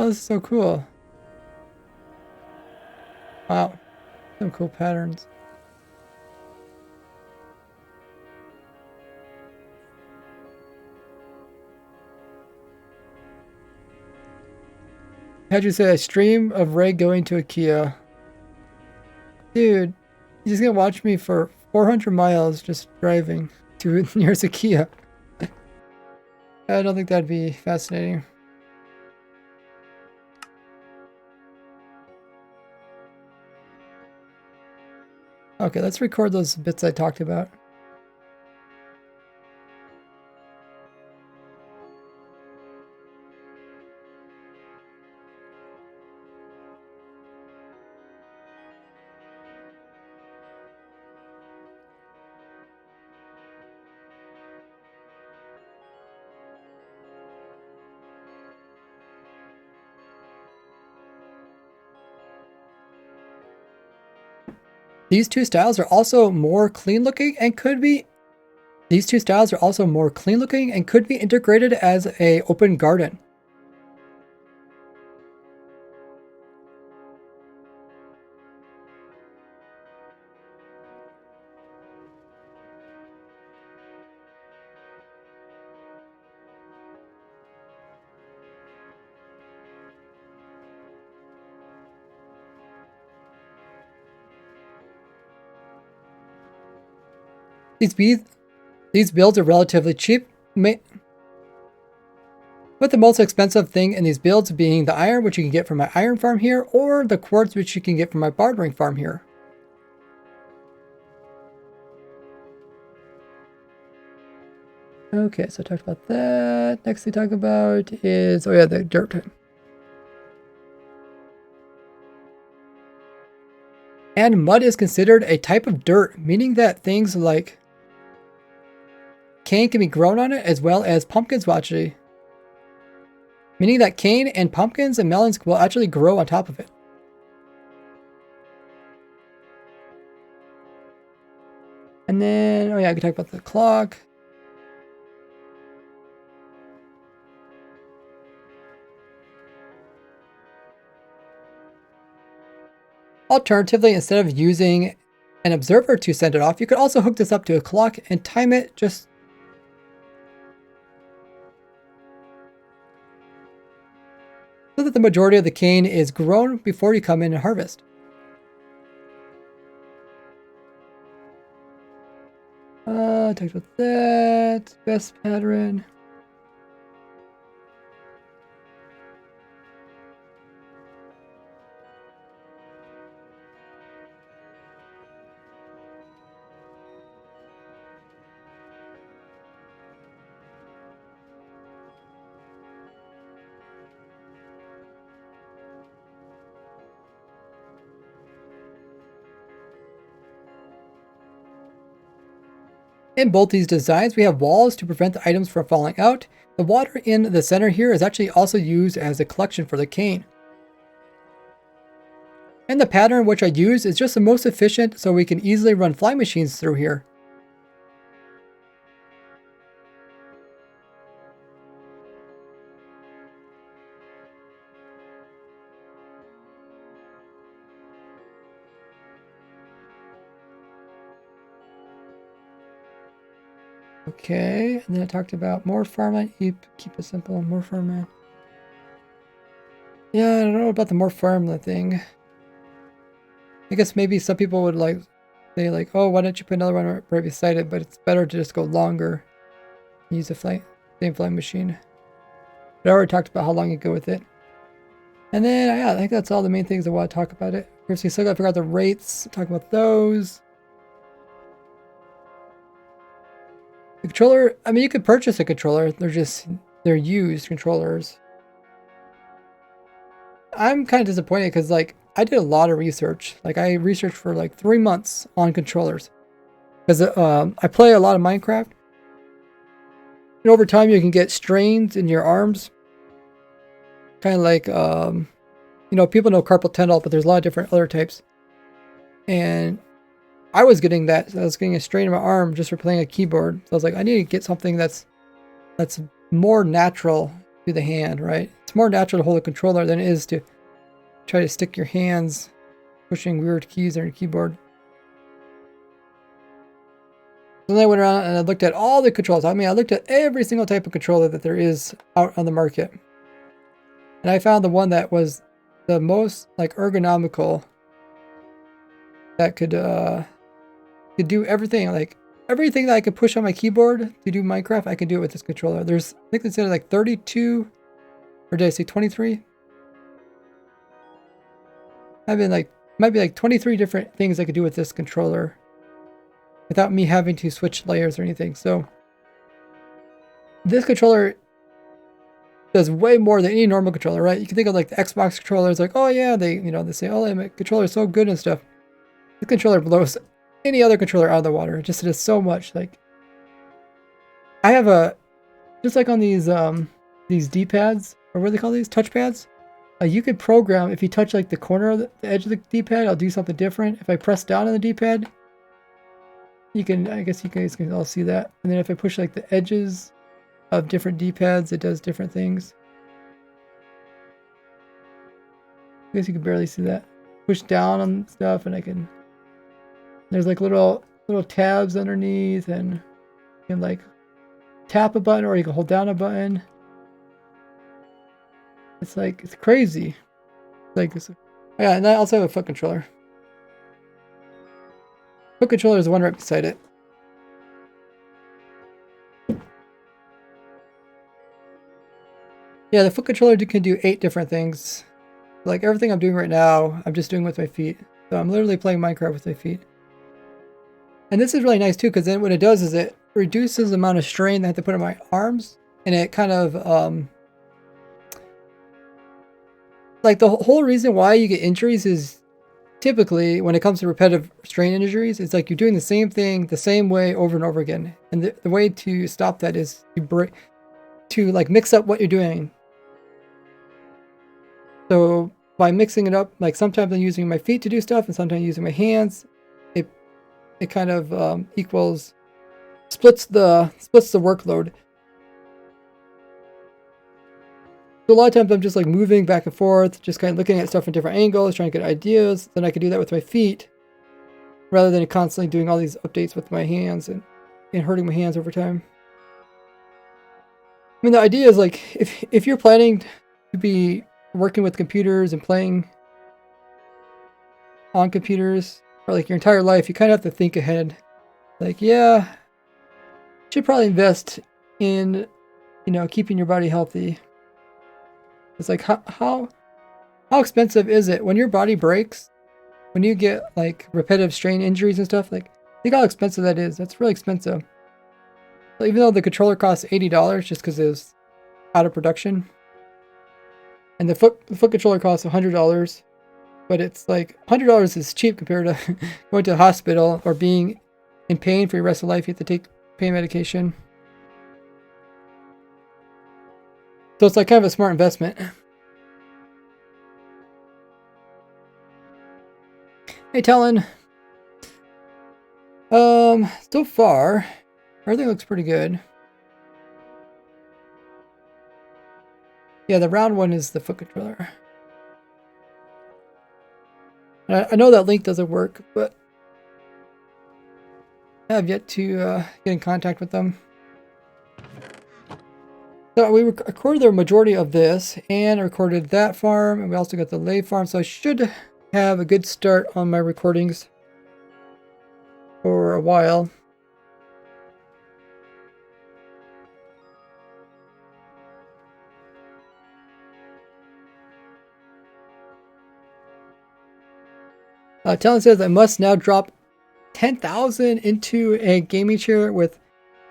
Speaker 2: this is so cool. Wow. Some cool patterns. How'd you say a stream of Ray going to IKEA? Dude, you're just gonna watch me for 400 miles just driving to nearest IKEA. I don't think that'd be fascinating. Okay, let's record those bits I talked about. These two styles are also more clean looking and could be integrated as a open garden. These builds are relatively cheap, with the most expensive thing in these builds being the iron, which you can get from my iron farm here, or the quartz, which you can get from my barbering farm here. Okay, so I talked about that. Next thing to talk about is, oh yeah, the dirt. And mud is considered a type of dirt, meaning that things like cane can be grown on it, as well as pumpkins will actually. Meaning that cane and pumpkins and melons will actually grow on top of it. And then, oh yeah, I can talk about the clock. Alternatively, instead of using an observer to send it off, you could also hook this up to a clock and time it just so that the majority of the cane is grown before you come in and harvest. Talked about that. Best pattern. In both these designs, we have walls to prevent the items from falling out. The water in the center here is actually also used as a collection for the cane. And the pattern which I use is just the most efficient, so we can easily run fly machines through here. Okay, and then I talked about more farmland. Keep it simple, more farmland. Yeah, I don't know about the more farmland thing. I guess maybe some people would like say like, oh, why don't you put another one right beside it? But it's better to just go longer. Use the same flying machine. But I already talked about how long you go with it. And then yeah, I think that's all the main things I want to talk about it. Of course, you still got to figure out the rates. Talk about those. The controller, I mean, you could purchase a controller. They're used controllers. I'm kind of disappointed because like I did a lot of research. Like I researched for like 3 months on controllers because I play a lot of Minecraft. And over time you can get strains in your arms. Kind of like, you know, people know carpal tunnel, but there's a lot of different other types. And I was getting that. So I was getting a strain in my arm just for playing a keyboard. So I was like, I need to get something that's more natural to the hand, right? It's more natural to hold a controller than it is to try to stick your hands pushing weird keys on your keyboard. So then I went around and I looked at all the controls. I mean, I looked at every single type of controller that there is out on the market. And I found the one that was the most like ergonomical, that could do everything. Like everything that I could push on my keyboard to do Minecraft, I could do it with this controller. There's, I think it's like 32, or did I say 23? I've been like, might be like 23 different things I could do with this controller without me having to switch layers or anything. So this controller does way more than any normal controller, right? You can think of like the Xbox controllers, like, oh yeah, they say, oh, my controller is so good and stuff. This controller blows any other controller out of the water. It just does so much. Like, I have just like on these D-pads, or what do they call these? Touchpads? you could program, if you touch like the corner of the edge of the D-pad, I'll do something different. If I press down on the D-pad, you can, I guess you guys can all see that. And then if I push like the edges of different D-pads, it does different things. I guess you can barely see that. Push down on stuff and I can, there's like little tabs underneath, and you can like tap a button or you can hold down a button. It's like, it's crazy. Like, yeah, and I also have a foot controller. Foot controller is the one right beside it. Yeah, the foot controller can do 8 different things. Like everything I'm doing right now, I'm just doing with my feet. So I'm literally playing Minecraft with my feet. And this is really nice too, because then what it does is it reduces the amount of strain that I have to put on my arms, and it kind of like the whole reason why you get injuries is typically when it comes to repetitive strain injuries, it's like you're doing the same thing the same way over and over again. And the way to stop that is to like mix up what you're doing. So by mixing it up, like sometimes I'm using my feet to do stuff and sometimes using my hands, it kind of splits the workload. So a lot of times I'm just like moving back and forth, just kind of looking at stuff from different angles, trying to get ideas. Then I can do that with my feet rather than constantly doing all these updates with my hands and hurting my hands over time. I mean, the idea is like if you're planning to be working with computers and playing on computers for like your entire life, you kind of have to think ahead. Like, yeah, should probably invest in, keeping your body healthy. It's like how expensive is it when your body breaks, when you get like repetitive strain injuries and stuff? Like, think how expensive that is. That's really expensive. So even though the controller costs $80 just because it was out of production, and the foot controller costs $100, but it's like $100 is cheap compared to going to the hospital or being in pain for your rest of life. You have to take pain medication. So it's like kind of a smart investment. Hey, Talon. So far, everything looks pretty good. Yeah, the round one is the foot controller. I know that link doesn't work, but I have yet to get in contact with them. So we recorded the majority of this, and I recorded that farm, and we also got the lathe farm, so I should have a good start on my recordings for a while. Talon says I must now drop 10,000 into a gaming chair with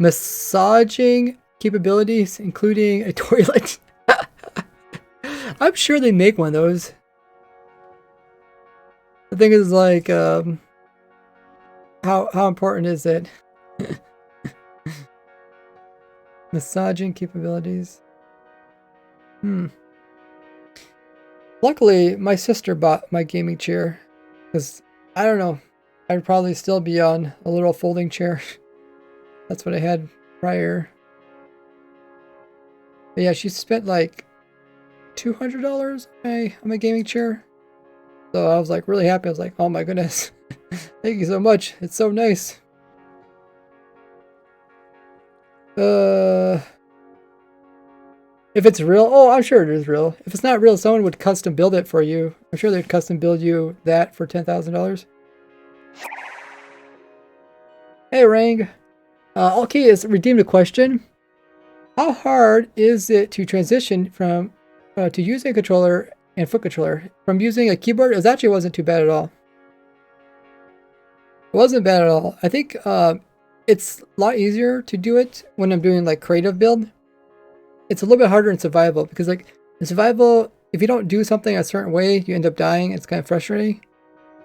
Speaker 2: massaging capabilities, including a toilet. I'm sure they make one of those. The thing is, like, how important is it? Massaging capabilities. Luckily, my sister bought my gaming chair. Because, I don't know, I'd probably still be on a little folding chair. That's what I had prior. But yeah, she spent like $200 on my gaming chair. So I was like really happy. I was like, oh my goodness. Thank you so much. It's so nice. If it's real, oh, I'm sure it is real. If it's not real, someone would custom build it for you. I'm sure they'd custom build you that for $10,000. Hey, Rang. Okay, is redeemed a question. How hard is it to transition from to using a controller and foot controller? From using a keyboard, it actually wasn't too bad at all. It wasn't bad at all. I think it's a lot easier to do it when I'm doing like creative build. It's a little bit harder in survival because like in survival, if you don't do something a certain way, you end up dying. It's kind of frustrating.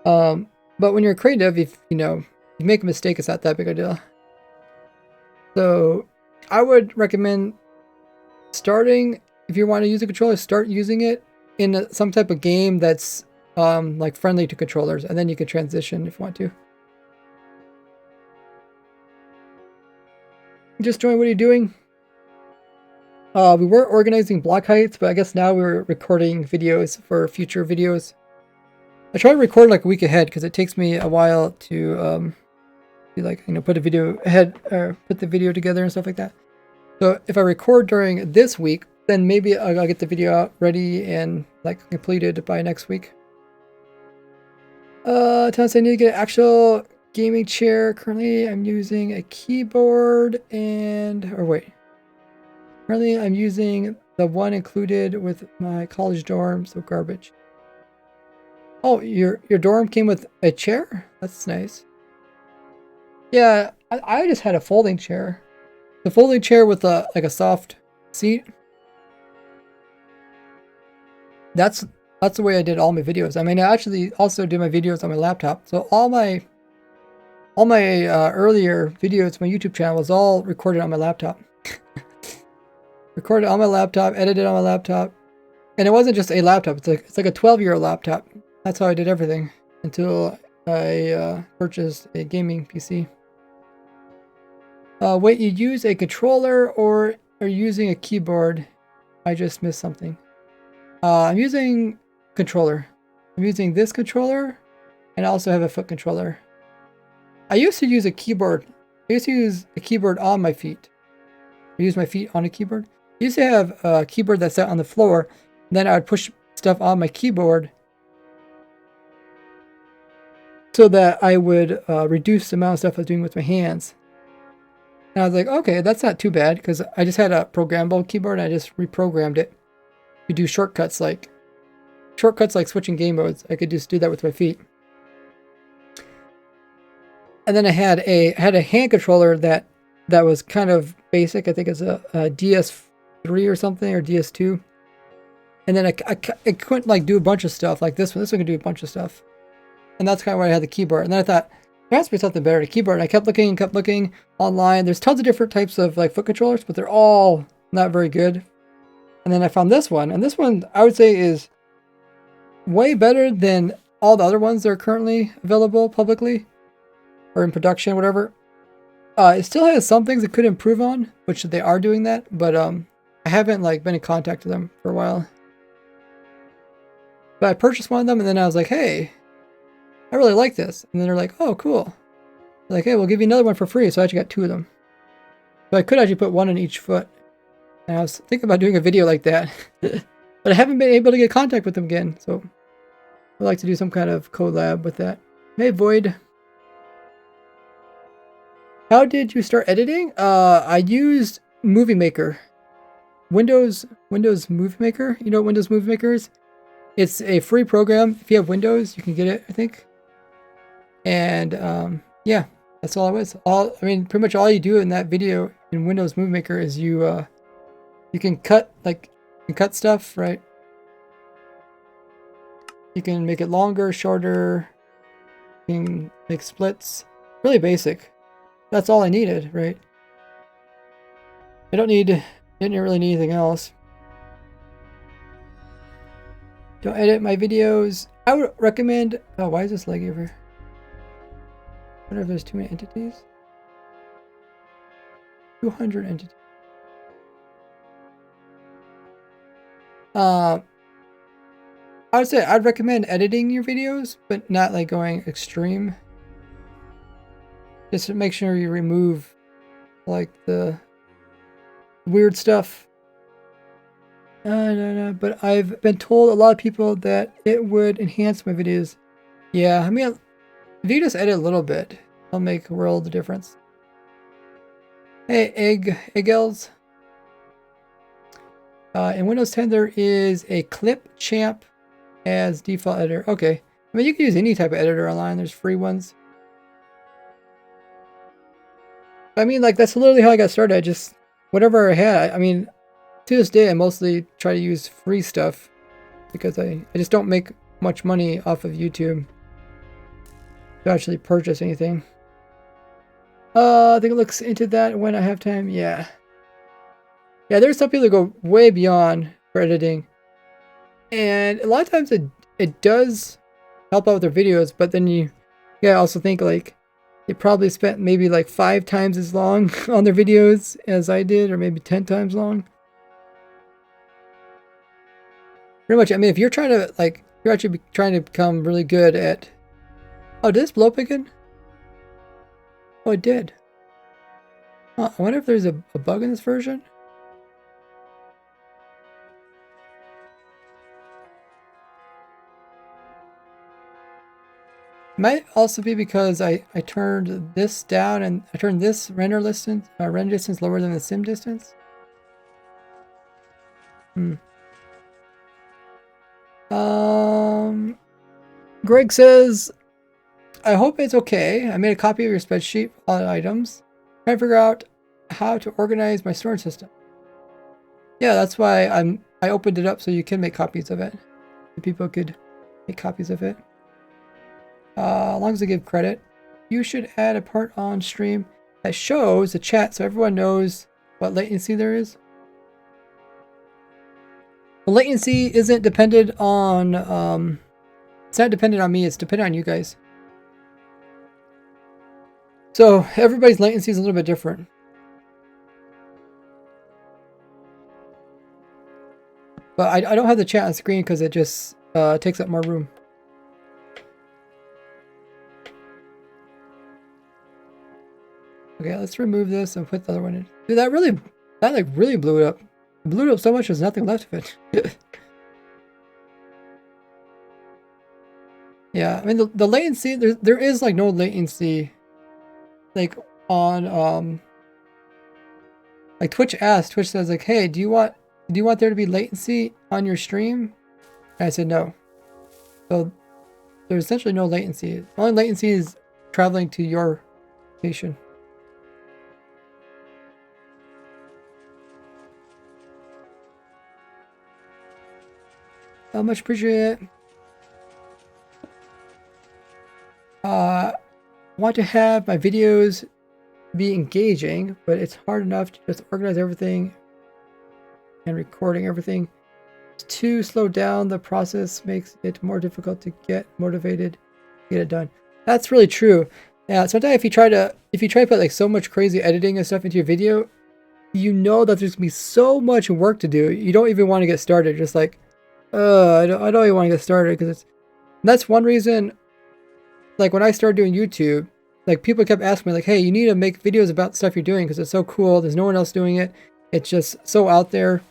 Speaker 2: But when you're creative, if you make a mistake, it's not that big a deal. So I would recommend starting, if you want to use a controller, start using it in some type of game that's like friendly to controllers, and then you can transition if you want to. Just join. What are you doing? We were organizing block heights, but I guess now we're recording videos for future videos. I try to record like a week ahead because it takes me a while to like, you know, put a video ahead or put the video together and stuff like that. So if I record during this week, then maybe I'll get the video out ready and like completed by next week. Thomas, I need to get an actual gaming chair. Currently, I'm using a keyboard Currently, I'm using the one included with my college dorm, so garbage. Oh, your dorm came with a chair? That's nice. Yeah, I just had a folding chair. The folding chair with like a soft seat. That's the way I did all my videos. I mean, I actually also did my videos on my laptop. So all my earlier videos, my YouTube channel was all recorded on my laptop. Recorded on my laptop, edited on my laptop. And it wasn't just a laptop, it's like a 12-year-old laptop. That's how I did everything until I purchased a gaming PC. Wait, you use a controller or are you using a keyboard? I just missed something. I'm using controller. I'm using this controller and I also have a foot controller. I used to use a keyboard. I used to use a keyboard on my feet. I use my feet on a keyboard. I used to have a keyboard that sat on the floor. Then I would push stuff on my keyboard so that I would reduce the amount of stuff I was doing with my hands. And I was like, okay, that's not too bad because I just had a programmable keyboard and I just reprogrammed it to do shortcuts like switching game modes. I could just do that with my feet. And then I had a hand controller that was kind of basic. I think it's a DS3 or something, or DS2. And then I couldn't like do a bunch of stuff like this one. This one could do a bunch of stuff. And that's kind of why I had the keyboard. And then I thought, there has to be something better to keyboard. And I kept looking online. There's tons of different types of like foot controllers, but they're all not very good. And then I found this one. And this one, I would say, is way better than all the other ones that are currently available publicly or in production, whatever. It still has some things it could improve on, which they are doing that. But I haven't like been in contact with them for a while. But I purchased one of them and then I was like, hey, I really like this. And then they're like, oh, cool. They're like, hey, we'll give you another one for free. So I actually got two of them. So I could actually put one in each foot. And I was thinking about doing a video like that. But I haven't been able to get contact with them again. So I'd like to do some kind of collab with that. Hey, Void. How did you start editing? I used Movie Maker. Windows Movie Maker. You know what Windows Movie Maker is? It's a free program. If you have Windows, you can get it, I think. And yeah, that's all it was. Pretty much all you do in that video in Windows Movie Maker is you can cut stuff, right? You can make it longer, shorter. You can make splits. Really basic. That's all I needed, right? Didn't really need anything else. Don't edit my videos. I would recommend. Oh, why is this laggy over? I wonder if there's too many entities. 200 entities. I would say I'd recommend editing your videos, but not like going extreme. Just to make sure you remove like the weird stuff. No, but I've been told a lot of people that it would enhance my videos. Yeah, I mean, if you just edit a little bit, it'll make a world of difference. Hey, Eggel's. In Windows 10, there is a Clipchamp as default editor. Okay. I mean, you can use any type of editor online. There's free ones. I mean, like, that's literally how I got started. I just, whatever I had. I mean, to this day, I mostly try to use free stuff because I just don't make much money off of YouTube to actually purchase anything. I think it looks into that when I have time. Yeah. Yeah, there's some people that go way beyond for editing. And a lot of times it does help out with their videos, but then you also think like they probably spent maybe like 5 times as long on their videos as I did, or maybe 10 times long. Pretty much, I mean, if you're trying to like, you're actually trying to become really good at. Oh, did this blow up again? Oh, it did. Huh, I wonder if there's a bug in this version. Might also be because I turned this down and I turned this render distance lower than the sim distance. Greg says, I hope it's okay. I made a copy of your spreadsheet with all the items. Trying to figure out how to organize my storage system. Yeah, that's why I opened it up so you can make copies of it. So people could make copies of it. As long as they give credit. You should add a part on stream that shows the chat so everyone knows what latency there is. The latency isn't dependent on it's not dependent on me, it's dependent on you guys. So everybody's latency is a little bit different. But I don't have the chat on screen because it just takes up more room. Okay, let's remove this and put the other one in. Dude, that like really blew it up. It blew it up so much there's nothing left of it. Yeah, I mean the latency, there is like no latency like on like Twitch says like, hey, do you want there to be latency on your stream? And I said no. So there's essentially no latency. The only latency is traveling to your location. I much appreciate it. Want to have my videos be engaging, but it's hard enough to just organize everything and recording everything. To slow down the process makes it more difficult to get motivated to get it done. That's really true. Yeah, sometimes if you try to put like so much crazy editing and stuff into your video, you know that there's gonna be so much work to do. You don't even want to get started. Just like, I don't even want to get started because that's one reason. Like when I started doing YouTube, like people kept asking me like, hey, you need to make videos about stuff you're doing because it's so cool. There's no one else doing it. It's just so out there.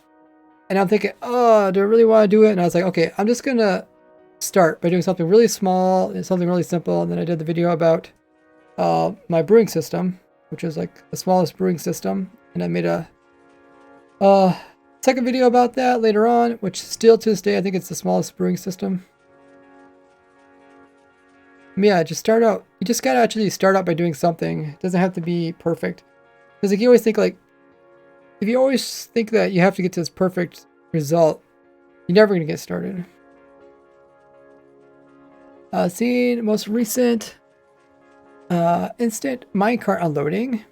Speaker 2: And I'm thinking, oh, do I really want to do it? And I was like, okay, I'm just going to start by doing something really small and something really simple. And then I did the video about my brewing system, which is like the smallest brewing system. And I made a second video about that later on, which still to this day, I think it's the smallest brewing system. Yeah, just start out. You just gotta actually start out by doing something. It doesn't have to be perfect. Because like you always think like, if you always think that you have to get to this perfect result, you're never gonna get started. Seeing most recent instant minecart unloading.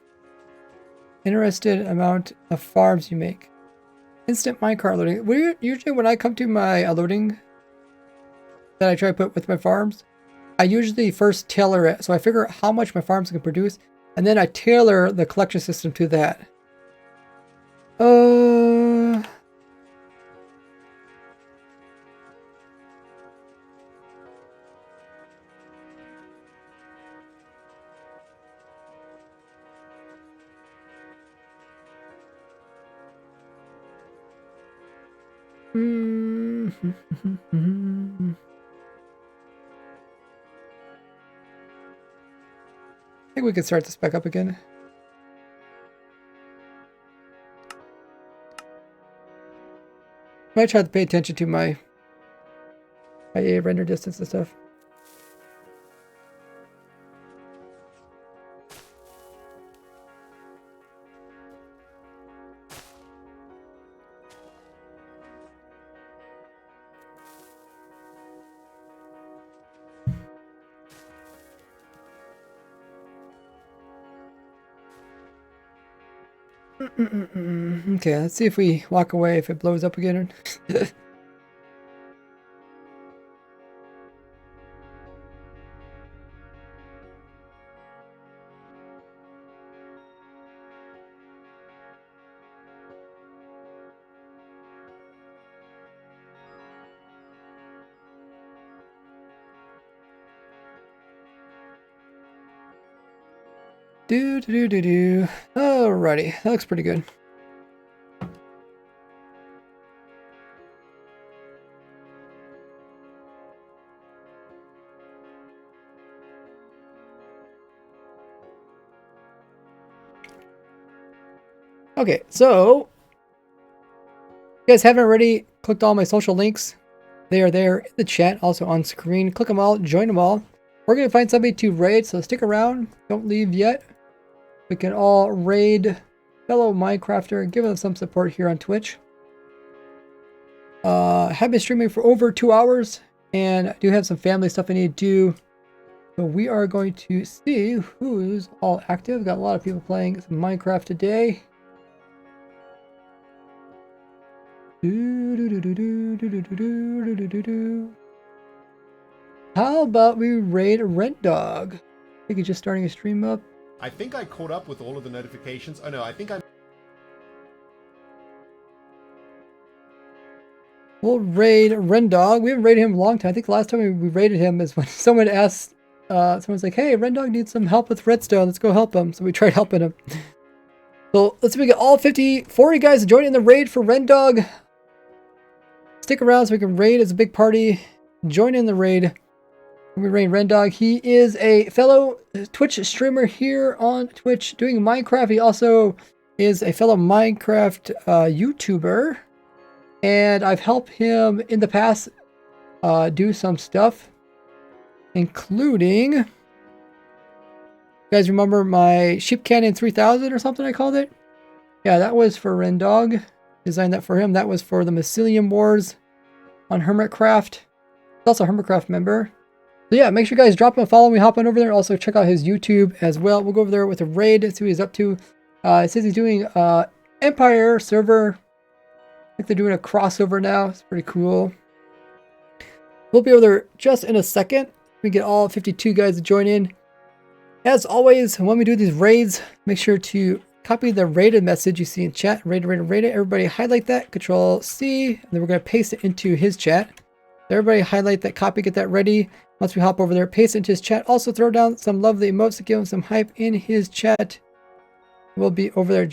Speaker 2: Interested amount of farms you make. Instant minecart loading. Usually when I come to my unloading that I try to put with my farms, I usually first tailor it. So I figure out how much my farms can produce, and then I tailor the collection system to that. I think we could start this back up again. Might try to pay attention to my render distance and stuff. Okay, let's see if we walk away if it blows up again. Alrighty, that looks pretty good. Okay, so if you guys haven't already clicked all my social links, they are there in the chat, also on screen. Click them all, join them all. We're going to find somebody to raid, so stick around. Don't leave yet. We can all raid fellow Minecrafter, give them some support here on Twitch. Have been streaming for over 2 hours, and I do have some family stuff I need to do. So we are going to see who's all active. Got a lot of people playing some Minecraft today. How about we raid Rent Dog? I think he's just starting a stream up.
Speaker 4: I think I caught up with all of the notifications. Oh no, I think I...
Speaker 2: We'll raid Rendog. We haven't raided him in a long time. I think the last time we raided him is when someone asked, someone's like, hey, Rendog needs some help with redstone. Let's go help him. So we tried helping him. So let's see if we get all 40 guys to join in the raid for Rendog. Stick around so we can raid as a big party. Join in the raid. We raid Rendog. He is a fellow Twitch streamer here on Twitch doing Minecraft. He also is a fellow Minecraft YouTuber. And I've helped him in the past do some stuff, including, you guys remember my Sheep Canyon 3000 or something I called it? Yeah, that was for Rendog. Designed that for him. That was for the Mycelium Wars on Hermitcraft. He's also a Hermitcraft member. So yeah, make sure you guys drop him a follow. Hop on over there. Also check out his YouTube as well. We'll go over there with a raid and see what he's up to. It says he's doing Empire server. I think they're doing a crossover now. It's pretty cool. We'll be over there just in a second. We get all 52 guys to join in. As always, when we do these raids, make sure to copy the rated message you see in chat. Rate it. Everybody highlight that. Control C. And then we're going to paste it into his chat. Everybody highlight that copy. Get that ready. Once we hop over there, paste it into his chat. Also throw down some lovely emotes to give him some hype in his chat. We'll be over there